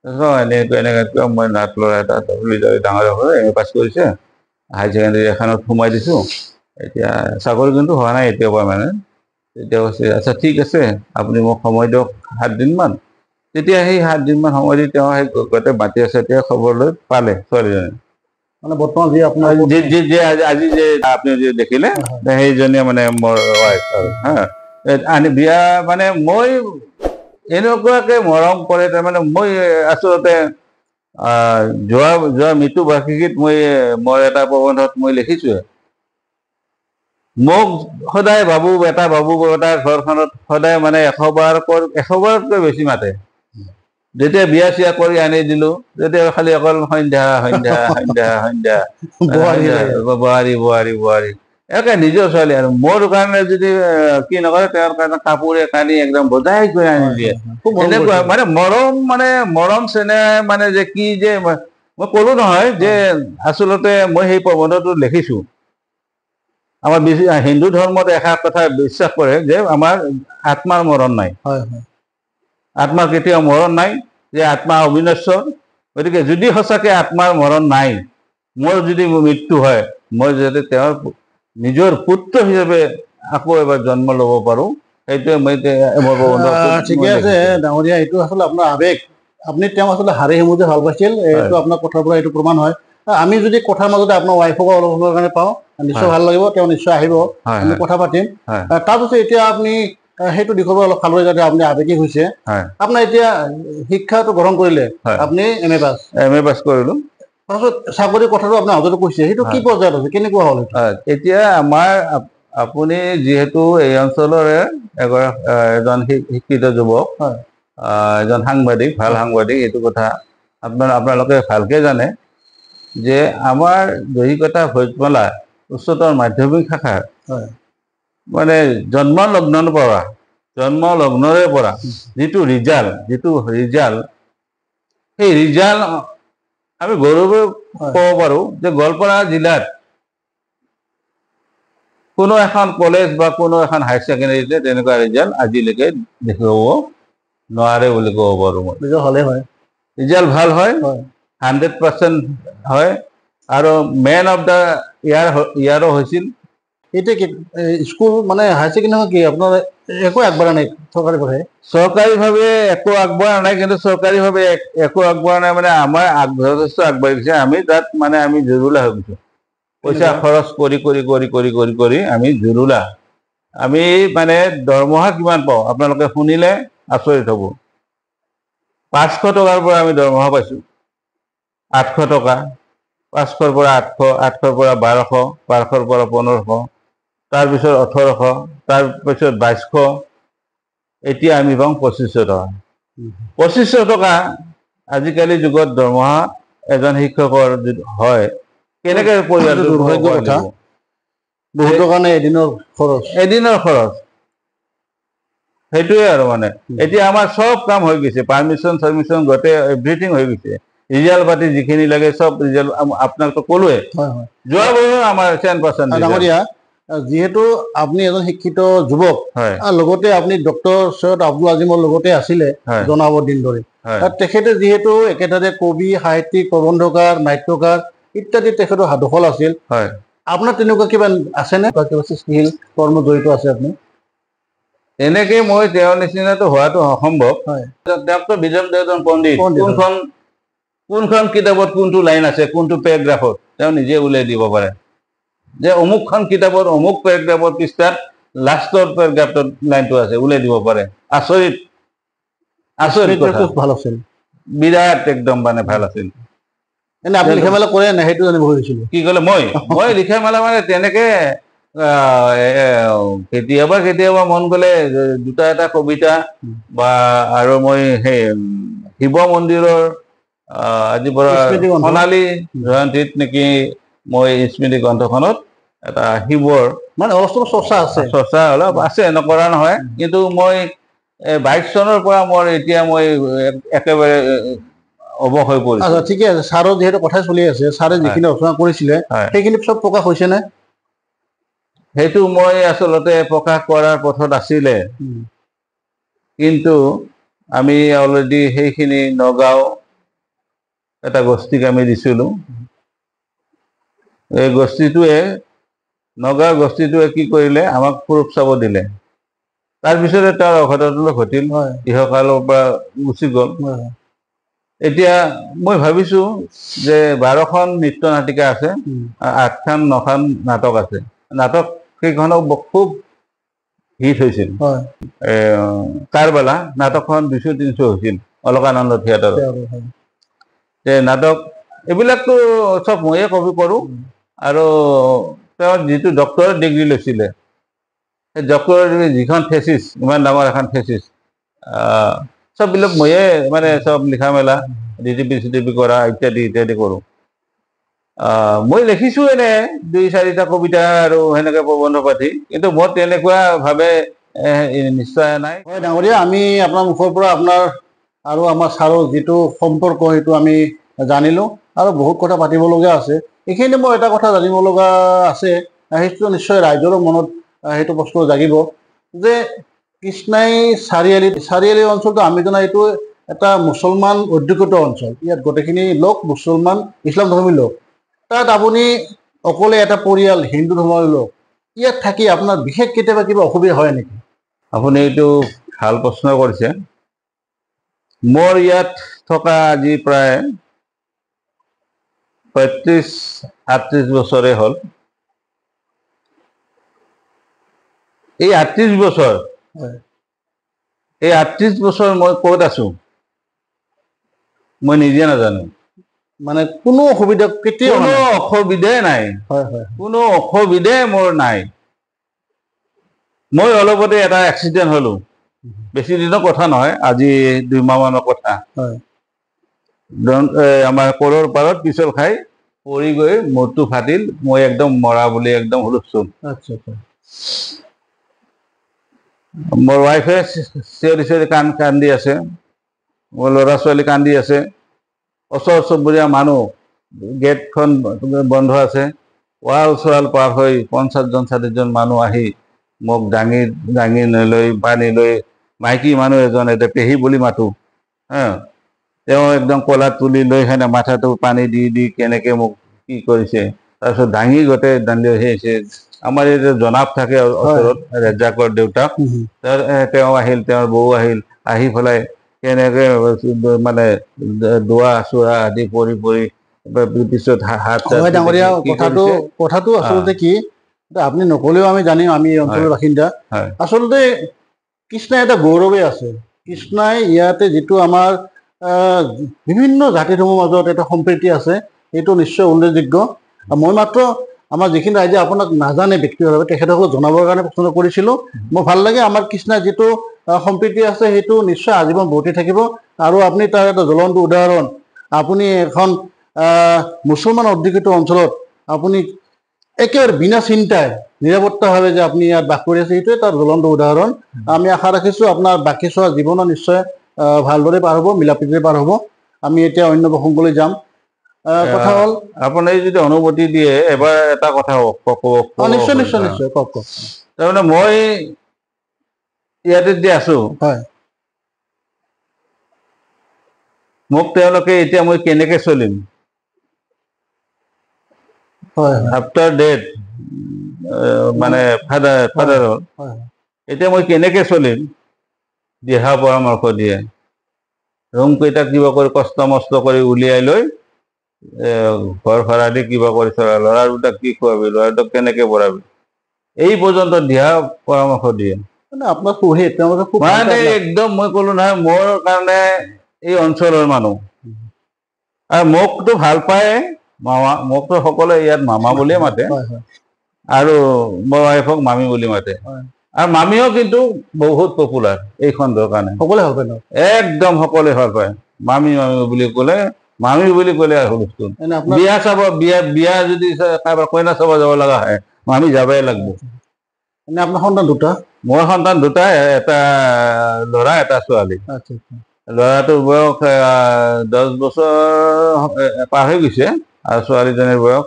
এনেকুৱা মই নাথ ল'ৰা এটা ডাঙৰ এম এ পাছ কৰিছে, হাই ছেকেণ্ডেৰী এখনত সোমাই দিছোঁ, এতিয়া চাকৰি কিন্তু হোৱা নাই এতিয়াৰ পৰা মানে। তেতিয়া কৈছে আচ্ছা ঠিক আছে, আপুনি মোক সময় দিয়ক 7 দিনমান। তেতিয়া সেই 7 দিনমান সময় দি তেওঁ সেই গোটেই বাতিয়ে চাতিয়ে খবৰ লৈ পালে ছোৱালীজনী। মানে বৰ্তমান যি আপোনাৰ আজি যে আপুনি যে দেখিলে, হয়, হয়। সেইজনীয়ে মানে মোৰ ৱাইফ আৰু হা। আনি বিয়া মানে মই এনেকুৱাকে মৰম কৰে, তাৰমানে মই আচলতে যোৱা মৃত্যু বাৰ্ষিকীত মই মোৰ এটা প্ৰবন্ধত মই লিখিছোৱে, মোক সদায় বাবু বেটা ঘৰখনত সদায় মানে 100বাৰতকৈ বেছি মাতে। যেতিয়া বিয়া চিয়া কৰি আনি দিলো, তেতিয়া খালি অকল সন্ধ্যা সন্ধ্যা সন্ধ্যা সন্ধ্যা বোৱাৰী লাগে। বোৱাৰী বোৱাৰী বোৱাৰী একে নিজৰ ছোৱালী। আৰু মোৰ কাৰণে যদি কি নকৰে, তেওঁৰ কাৰণে কাপোৰে কানি একদম বজাই কৰি আনি হয়, দিয়ে। হয়, হয়। খুব মৰম এনেকুৱা কৰিছিল। মানে মৰম চেনেহ মানে যে কি যে মই ক'লো নহয় যে আচলতে মই সেই প্ৰবন্ধটো লিখিছো। আমাৰ হিন্দু ধৰ্মত এষাৰ কথা বিশ্বাস কৰে যে আমাৰ আত্মাৰ মৰণ নাই। হয়, হয়। আত্মাৰ কেতিয়াও মৰণ নাই, যে আত্মা অবিনশ্বৰ। গতিকে যদি সঁচাকে আত্মাৰ মৰণ নাই, মোৰ যদি মৃত্যু হয়, মই যাতে তেওঁৰ নিজৰ পুত্ৰ হিচাপে আকৌ এবাৰ জন্ম ল'ব পাৰো, সেইটোৱে মোৰ প্ৰবন্ধটোত ঠিকে মই আছে লিখিছো। ডাঙৰীয়া, এইটো আচলতে আপোনাৰ আৱেগ। আপুনি তেওঁ আচলতে হাড়ে সিমুজে ভাল পাইছিল, এইটো আপোনাৰ কথাৰ পৰা এইটো প্ৰমাণ হয়। আমি যদি কথাৰ মাজতে আপোনাৰ ৱাইফকো অলপ সময়ৰ কাৰণে পাওঁ, নিশ্চয় ভাল লাগিব। তেওঁ নিশ্চয় আহিব, হয় আমি হয় কথা পাতিম। হয় তাৰপিছত এতিয়া আপুনি সেইটো দিশৰ পৰা অলপ খালৈ যাতে আপুনি আৱেগিক হৈছে। হয় আপোনাৰ এতিয়া শিক্ষাটো গ্ৰহণ কৰিলে, হয় আপুনি MA পাছ। MA পাছ কৰিলো। তাৰপিছত চাকৰি কথাটো আপোনাৰ আগতে কৈছে, সেইটো কি হয় পৰ্যায়ত আছে, কেনেকুৱা হ'ল সেইটো? এতিয়া আমাৰ আপুনি যিহেতু এই অঞ্চলৰে এজন শিক্ষিত যুৱক, হয়, এজন সাংবাদিক, ভাল হয়, সাংবাদিক, এইটো কথা আপোনালোকে ভালকে জানে যে আমাৰ দহিকটা ভোজমালা উচ্চতৰ মাধ্যমিক শাখাৰ হয়। মানে জন্ম লগ্নৰে পৰা যিটো ৰিজাল্ট, সেই ৰিজাল্ট আমি গৌৰৱে হয়। ক'ব পাৰো যে গোৱালপাৰা জিলাত কোনো এখন কলেজ বা কোনো এখন হায়াৰ ছেকেণ্ডেৰীতে তেনেকুৱা ৰিজাল্ট আজিলৈকে দেখুৱাব নোৱাৰে বুলি ক'ব পাৰো মই। নিজৰ হ'লে হয়। ৰিজাল্ট ভাল হয়, 100% হয়, আৰু মেন অফ দ্য ইয়াৰো হৈছিল। এতিয়া কি স্কুল মানে হায়াৰ ছেকেণ্ডেৰী কি আপোনাৰ একো আগবঢ়া নাই চৰকাৰী পঢ়ে? চৰকাৰীভাৱে একো আগবঢ়া নাই, কিন্তু চৰকাৰীভাৱে একো আগবঢ়া নাই মানে আমাৰ যথেষ্ট আগবাঢ়ি গৈছে। আমি তাত মানে আমি জুৰুলা হৈ গৈছো। পইচা তেনেকুৱা খৰচ কৰি কৰি কৰি কৰি কৰি কৰি আমি জুৰুলা। আমি মানে দৰমহা কিমান পাওঁ আপোনালোকে শুনিলে আচৰিত হ'ব। 500 টকাৰ পৰা আমি দৰমহা পাইছো। 800 টকা, 500ৰ পৰা 800, 800ৰ পৰা 1200, 1200ৰ পৰা 1500, তাৰপিছত 1800, তাৰপিছত 2200, এতিয়া আমি পাওঁ 2500 টকা। 2500 টকা আজিকালি যুগত দৰমহা এজন শিক্ষকৰ যদি হয়, কেনেকে এইটো পৰিয়ালটো দুৰ্ভাগ্যৰ কথা। দিব? বহুতৰ কাৰণে এদিনৰ খৰচ। এদিনৰ খৰচ। সেইটোৱে আৰু মানে এতিয়া আমাৰ চব কাম হৈ গৈছে, পাৰ্মিশ্যন গোটেই এভৰিথিং হৈ গৈছে। ৰিজাল্ট পাতি যিখিনি লাগে চব ৰিজাল্ট আপোনাকতো ক'লোৱে, হয়, হয়। যোৱা বছৰ আমাৰ 10% ৰিজাল্ট। ডাঙৰীয়া, যিহেতু আপুনি এজন শিক্ষিত যুৱক, হয় লগতে আপুনি ডক্টৰ সৈয়দ আব্দুল আজিমৰ লগতে আছিলে হয় জনাব দিন ধৰি। হয় তেখেতে যিহেতু একেধাৰে কবি, সাহিত্যিক, প্ৰবন্ধকাৰ, নাট্যকাৰ ইত্যাদি তেখেতৰ সাধুফল আছিল। হয়। আপোনাৰ তেনেকুৱা কিবা আছেনে, কিবা সৃষ্টিশীল কৰ্ম জড়িত আছে আপুনি? এনেকে মই তেওঁৰ নিচিনাটো হোৱাটো অসম্ভৱ। হয়। তেওঁকতো বিজন দেওজন পণ্ডিত, পণ্ডিত হয়। কোনখন কিতাপত কোনটো লাইন আছে, কোনটো পেৰাগ্ৰাফত তেওঁ নিজে উলিয়াই দিব পাৰে। যে অমুকখন কিতাপৰ অমুক পেৰাগ্ৰাফৰ পৃষ্ঠাত লাষ্টৰ পেৰাগ্ৰাফটোত লাইনটো আছে, উলিয়াই দিব পাৰে। আচৰিত কথা, স্মৃতিশক্তি ভাল আছিল। বিৰাট একদম মানে ভাল আছিল। এনে আপুনি লিখা মেলা কৰে নাই, সেইটো জানিব খুজিছিলো। কি ক'লে? মই লিখা মেলা মানে তেনেকে কেতিয়াবা কেতিয়াবা মন গ'লে দুটা এটা কবিতা বা আৰু মই সেই শিৱ মন্দিৰৰ আজিৰ পৰা স্মৃতি গ্ৰন্থ সোণালী জয়ন্তীত নেকি মই স্মৃতি গ্ৰন্থখনত এটা শিৱৰ মানে অলপ চৰ্চা আছে। চৰ্চা অলপ আছে, নকৰা নহয়। কিন্তু মই 22 চনৰ পৰা মই এতিয়া মই একেবাৰে অৱস হৈ পৰিছে। আচ্ছা ঠিকে আছে, ছাৰৰ যিহেতু কথাই চলি আছে, ছাৰে যিখিনি ৰচনা কৰিছিলে হয়। সেইখিনি চব প্ৰকাশ হৈছে নে? সেইটো মই আচলতে প্ৰকাশ কৰাৰ পথত আছিলে, কিন্তু আমি অলৰেডি সেইখিনি নগাঁও এটা গোষ্ঠীক আমি দিছিলোঁ। এই গোষ্ঠীটোৱে নগাঁৱৰ গোষ্ঠীটোৱে কি কৰিলে, আমাক প্ৰুফ চাব দিলে। তাৰপিছতে তাৰ অঘটনটো ঘটিল, হয় ইহকালৰ পৰা গুচি গ'ল। হয় এতিয়া মই ভাবিছো যে 12খন নৃত্য নাটিকা আছে, 8খন 9খন নাটক আছে। নাটক কেইখনো খুব হিট হৈছিল। হয় কাৰবালা নাটকখন 200-300 হৈছিল অলকানন্দ থিয়েটাৰত। নাটক এইবিলাকতো চব ময়ে কপি কৰোঁ। আৰু তেওঁ যিটো ডক্টৰেট ডিগ্ৰী লৈছিলে, সেই ডক্টৰেট ডিগ্ৰী যিখন থেচিছ, ইমান ডাঙৰ এখন থেচিছ, চববিলাক ময়ে মানে চব লিখা মেলা, ডিটিপি কৰা ইত্যাদি ইত্যাদি কৰোঁ। মই লিখিছোঁ এনে 2-4টা কবিতা আৰু সেনেকে প্ৰবন্ধ পাতি, কিন্তু মোৰ তেনেকুৱা ভাৱে নিশ্চয় নাই। হয় ডাঙৰীয়া, আমি আপোনাৰ মুখৰ পৰা আপোনাৰ আৰু আমাৰ ছাৰৰ যিটো সম্পৰ্ক সেইটো আমি জানিলোঁ, আৰু বহুত কথা পাতিবলগীয়া আছে। এইখিনি মই এটা কথা জানিব লগা আছে, সেইটো নিশ্চয় ৰাইজৰো মনত সেইটো প্ৰশ্ন জাগিব যে কৃষ্ণাই চাৰিআলি অঞ্চলটো আমি জনা এইটো এটা মুছলমান অধ্যুষিত অঞ্চল। ইয়াত গোটেইখিনি লোক মুছলমান ইছলাম ধৰ্মী লোক। তাত আপুনি অকলে এটা পৰিয়াল হিন্দু ধৰ্মৰ লোক, ইয়াত থাকি আপোনাৰ বিশেষ কেতিয়াবা কিবা অসুবিধা হয় নেকি? আপুনি এইটো ভাল প্ৰশ্ন কৰিছে। মোৰ ইয়াত থকা আজি প্ৰায় 35-38 বছৰে হ'ল। এই 38 বছৰ, এই 38 বছৰ মই ক'ত আছো মই নিজে নাজানো। মানে কোনো অসুবিধা কেতিয়াও কোনো অসুবিধাই নাই, কোনো অসুবিধাই মোৰ নাই। মই অলপতে এটা এক্সিডেণ্ট হলো, বেছি দিনৰ কথা নহয়, আজি 2 মাহ মানৰ কথা। আমাৰ কলৰ পাৰত পিছল খাই পৰি গৈ মূৰটো ফাটিল, মই একদম মৰা বুলি একদম হুলস্থুল। মোৰ ৱাইফে চিঞৰি চিঞৰি কান্দি আছে, মোৰ ল'ৰা ছোৱালী কান্দি আছে, ওচৰ চুবুৰীয়া মানুহ, গেটখন বন্ধ আছে, ৱাল চোৱাল পাৰ হৈ 50-60জন মানুহ আহি মোক দাঙি লৈ পানী লৈ, মাইকী মানুহ এজন এতিয়া পেহী বুলি মাতো, তেওঁ একদম কলাত তুলি লৈ সেনে মাথাটো পানী দি দি কেনেকে মোক কি কৰিছে, তাৰপিছত দাঙি গোটেই দাঙি আহিছে। আমাৰ এই জনাব থাকে ওচৰত, ৰেজ্জাকৰ দেউতাক, তেওঁ আহিল, তেওঁৰ বৌ আহিল, আহি পেলাই কেনেকে মানে দোৱা চোৱা আদি পৰি পিছত হাত কথাটো আচলতে কি, আপুনি নকলেও আমি জানিম, আমি এই অঞ্চলৰ বাসিন্দা। আচলতে কৃষ্ণাই এটা গৌৰৱে আছে। কৃষ্ণাই ইয়াতে যিটো আমাৰ বিভিন্ন জাতি ধৰ্মৰ মাজত এটা সম্প্ৰীতি আছে, সেইটো নিশ্চয় উল্লেখযোগ্য। মই মাত্ৰ আমাৰ যিখিনি ৰাইজে আপোনাক নাজানে ব্যক্তিগতভাৱে, তেখেতসকলক জনাবৰ কাৰণে প্ৰশ্ন কৰিছিলোঁ। মোৰ ভাল লাগে, আমাৰ কৃষ্ণাৰ যিটো সম্প্ৰীতি আছে সেইটো নিশ্চয় আজীৱন বৰ্তি থাকিব। আৰু আপুনি তাৰ এটা জ্বলন্ত উদাহৰণ, আপুনি এখন মুছলমান অধ্যুষিত অঞ্চলত আপুনি একেবাৰে বিনা চিন্তাই নিৰাপত্তাভাৱে যে আপুনি ইয়াত বাস কৰি আছে, সেইটোৱে তাৰ জ্বলন্ত উদাহৰণ। আমি আশা ৰাখিছোঁ আপোনাৰ বাকী চোৱা জীৱনত নিশ্চয় ভালদৰে পাৰ হ'ব, মিলাপ্ৰীতিৰে পাৰ হ'ব। আমি এতিয়া অন্য প্ৰসংগলৈ যাম। কথা হ'ল, আপুনি যদি অনুমতি দিয়ে এবাৰ এটা কথা নিশ্চয় নিশ্চয় নিশ্চয় কওক। তাৰমানে মই ইয়াতে যে আছো, মোক তেওঁলোকে এতিয়া মই কেনেকে চলিম, আফটাৰ ডেথ মানে ফাদাৰৰ, এতিয়া মই কেনেকে চলিম, দিহা পৰামৰ্শ দিয়ে। ৰুম কেইটা কিবা কৰি কষ্ট মষ্ট কৰি উলিয়াই লৈ ঘৰ ভাড়া দি কিবা কৰি চলা, ল'ৰা দুটাক কি খুৱাবি, ল'ৰা দুটাক কেনেকে পঢ়াবি, এই পৰ্যন্ত দিহা পৰামৰ্শ দিয়ে। মানে একদম মই কলো নহয়, মোৰ কাৰণে এই অঞ্চলৰ মানুহ, আৰু মোকতো ভাল পায়, মোকতো সকলোৱে ইয়াত মামা বুলিয়ে মাতে, আৰু মোৰ ৱাইফক মামী বুলি মাতে। আৰু মামীও কিন্তু বহুত পপুলাৰ এই খণ্ডৰ কাৰণে, সকলোৱে ভাল পায়, একদম সকলোৱে ভাল পায়। মামী বুলি ক'লে হুলস্থুল। বিয়া যদি কাৰোবাৰ কইনা চাব যাব লগা হয়, মামী যাবই লাগব। আপোনাৰ সন্তান দুটা? মোৰ সন্তান দুটা, এটা ল'ৰা এটা ছোৱালী। ল'ৰাটোৰ বয়স 10 বছৰ পাৰ হৈ গৈছে আৰু ছোৱালীজনীৰ বয়স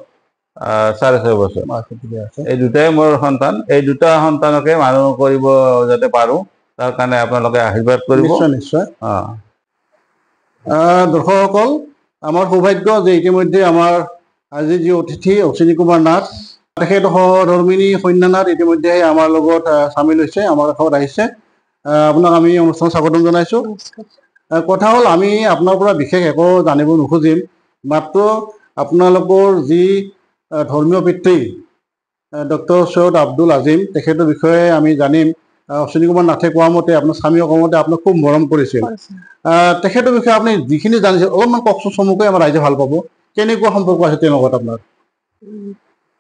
6.5 বছৰ। আচ্ছা, ঠিকে আছে। এই দুটাই মোৰ সন্তান। এই দুটা সন্তানকে মানুহ কৰিব যাতে পাৰোঁ তাৰ কাৰণে আপোনালোকে আশীৰ্বাদ কৰিব। নিশ্চয় নিশ্চয়। অঁ দৰ্শকসকল, আমাৰ সৌভাগ্য যে ইতিমধ্যে আমাৰ আজি যি অতিথি অশ্বিনী কুমাৰ নাথ, তেখেত সহধৰ্মিনী কন্যা নাথ ইতিমধ্যে আমাৰ লগত চামিল হৈছে, আমাৰ কাষত আহিছে। আপোনাক আমি অনুষ্ঠানত স্বাগতম জনাইছোঁ। কথা হ'ল, আমি আপোনাৰ পৰা বিশেষ একো জানিব নোখোজিম, মাত্ৰ আপোনালোকৰ যি ধৰ্মীয় পিতৃ ডক্টৰ সৈয়দ আব্দুল আজিম, তেখেতৰ বিষয়ে আমি জানিম। অশ্বিনী কুমাৰ নাথে কোৱা মতে আপোনাৰ স্বামীয়ে কোৱা মতে আপোনাক খুব মৰম কৰিছিল। তেখেতৰ বিষয়ে আপুনি যিখিনি জানিছে অলপমান কওকচোন, চমুকৈ আমাৰ ৰাইজে ভাল পাব। কেনেকুৱা সম্পৰ্ক আছে তেওঁৰ লগত আপোনাৰ?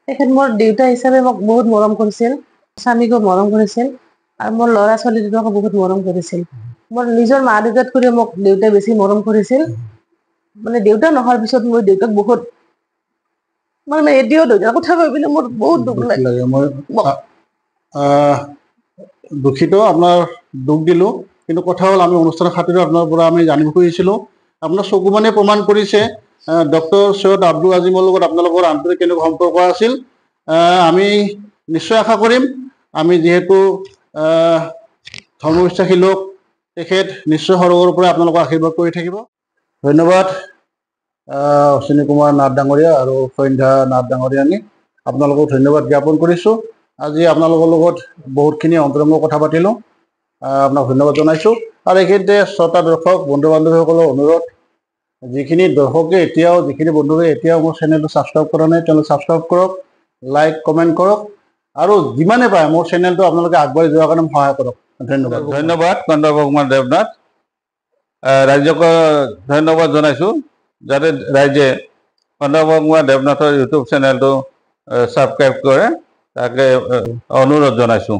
তেখেত মোৰ দেউতা হিচাপে মোক বহুত মৰম কৰিছিল, স্বামীকো মৰম কৰিছিল আৰু মোৰ ল'ৰা ছোৱালী দুটাকো বহুত মৰম কৰিছিল। মোৰ নিজৰ মা দেউতাতকৈ মোক দেউতাই বেছি মৰম কৰিছিল। মানে দেউতা নোহোৱাৰ পিছত মই দেউতাক বহুত, মানে এতিয়াও দেউতাৰ কথা ভাবিলে মোৰ বহুত দুখ লাগে। মই দুখিত, আপোনাৰ দুখ দিলোঁ, কিন্তু কথা হ'ল আমি অনুষ্ঠানৰ খাতিৰত আপোনাৰ পৰা আমি জানিব খুজিছিলোঁ। আপোনাৰ চকু মানে প্ৰমাণ কৰিছে ডক্টৰ সৈয়দ আব্দুল আজিমৰ লগত আপোনালোকৰ আন্তৰিক কেনেকুৱা সম্পৰ্ক আছিল। আমি নিশ্চয় আশা কৰিম, আমি যিহেতু ধৰ্মবিশ্বাসী লোক, তেখেত নিশ্চয় সৰুৰ পৰা আপোনালোকক আশীৰ্বাদ কৰি থাকিব। ধন্যবাদ অশ্বিনী কুমাৰ নাথ ডাঙৰীয়া আৰু সন্ধ্যা নাথ ডাঙৰীয়ানী, আপোনালোকক ধন্যবাদ জ্ঞাপন কৰিছোঁ। আজি আপোনালোকৰ লগত বহুতখিনি অন্তৰংগ কথা পাতিলোঁ, আপোনাক ধন্যবাদ জনাইছোঁ। আৰু এইখিনিতে শ্ৰোতা দৰ্শক বন্ধু বান্ধৱীসকলৰ অনুৰোধ, যিখিনি দৰ্শকে যিখিনি বন্ধুৱে এতিয়াও মোৰ চেনেলটো ছাবস্ক্ৰাইব কৰা নাই, তেওঁলোকে ছাবস্ক্ৰাইব কৰক, লাইক কমেণ্ট কৰক, আৰু যিমানে পাৰে মোৰ চেনেলটো আপোনালোকে আগবাঢ়ি যোৱাৰ কাৰণে সহায় কৰক। ধন্যবাদ। ধন্যবাদ কন্দৰ্প কুমাৰ দেৱনাথ। ৰাইজক ধন্যবাদ জনাইছোঁ, যাতে ৰাইজে কন্দৰ্প কুমাৰ দেৱনাথৰ ইউটিউব চেনেলটো ছাবস্ক্ৰাইব কৰে, তাকে অনুৰোধ জনাইছোঁ।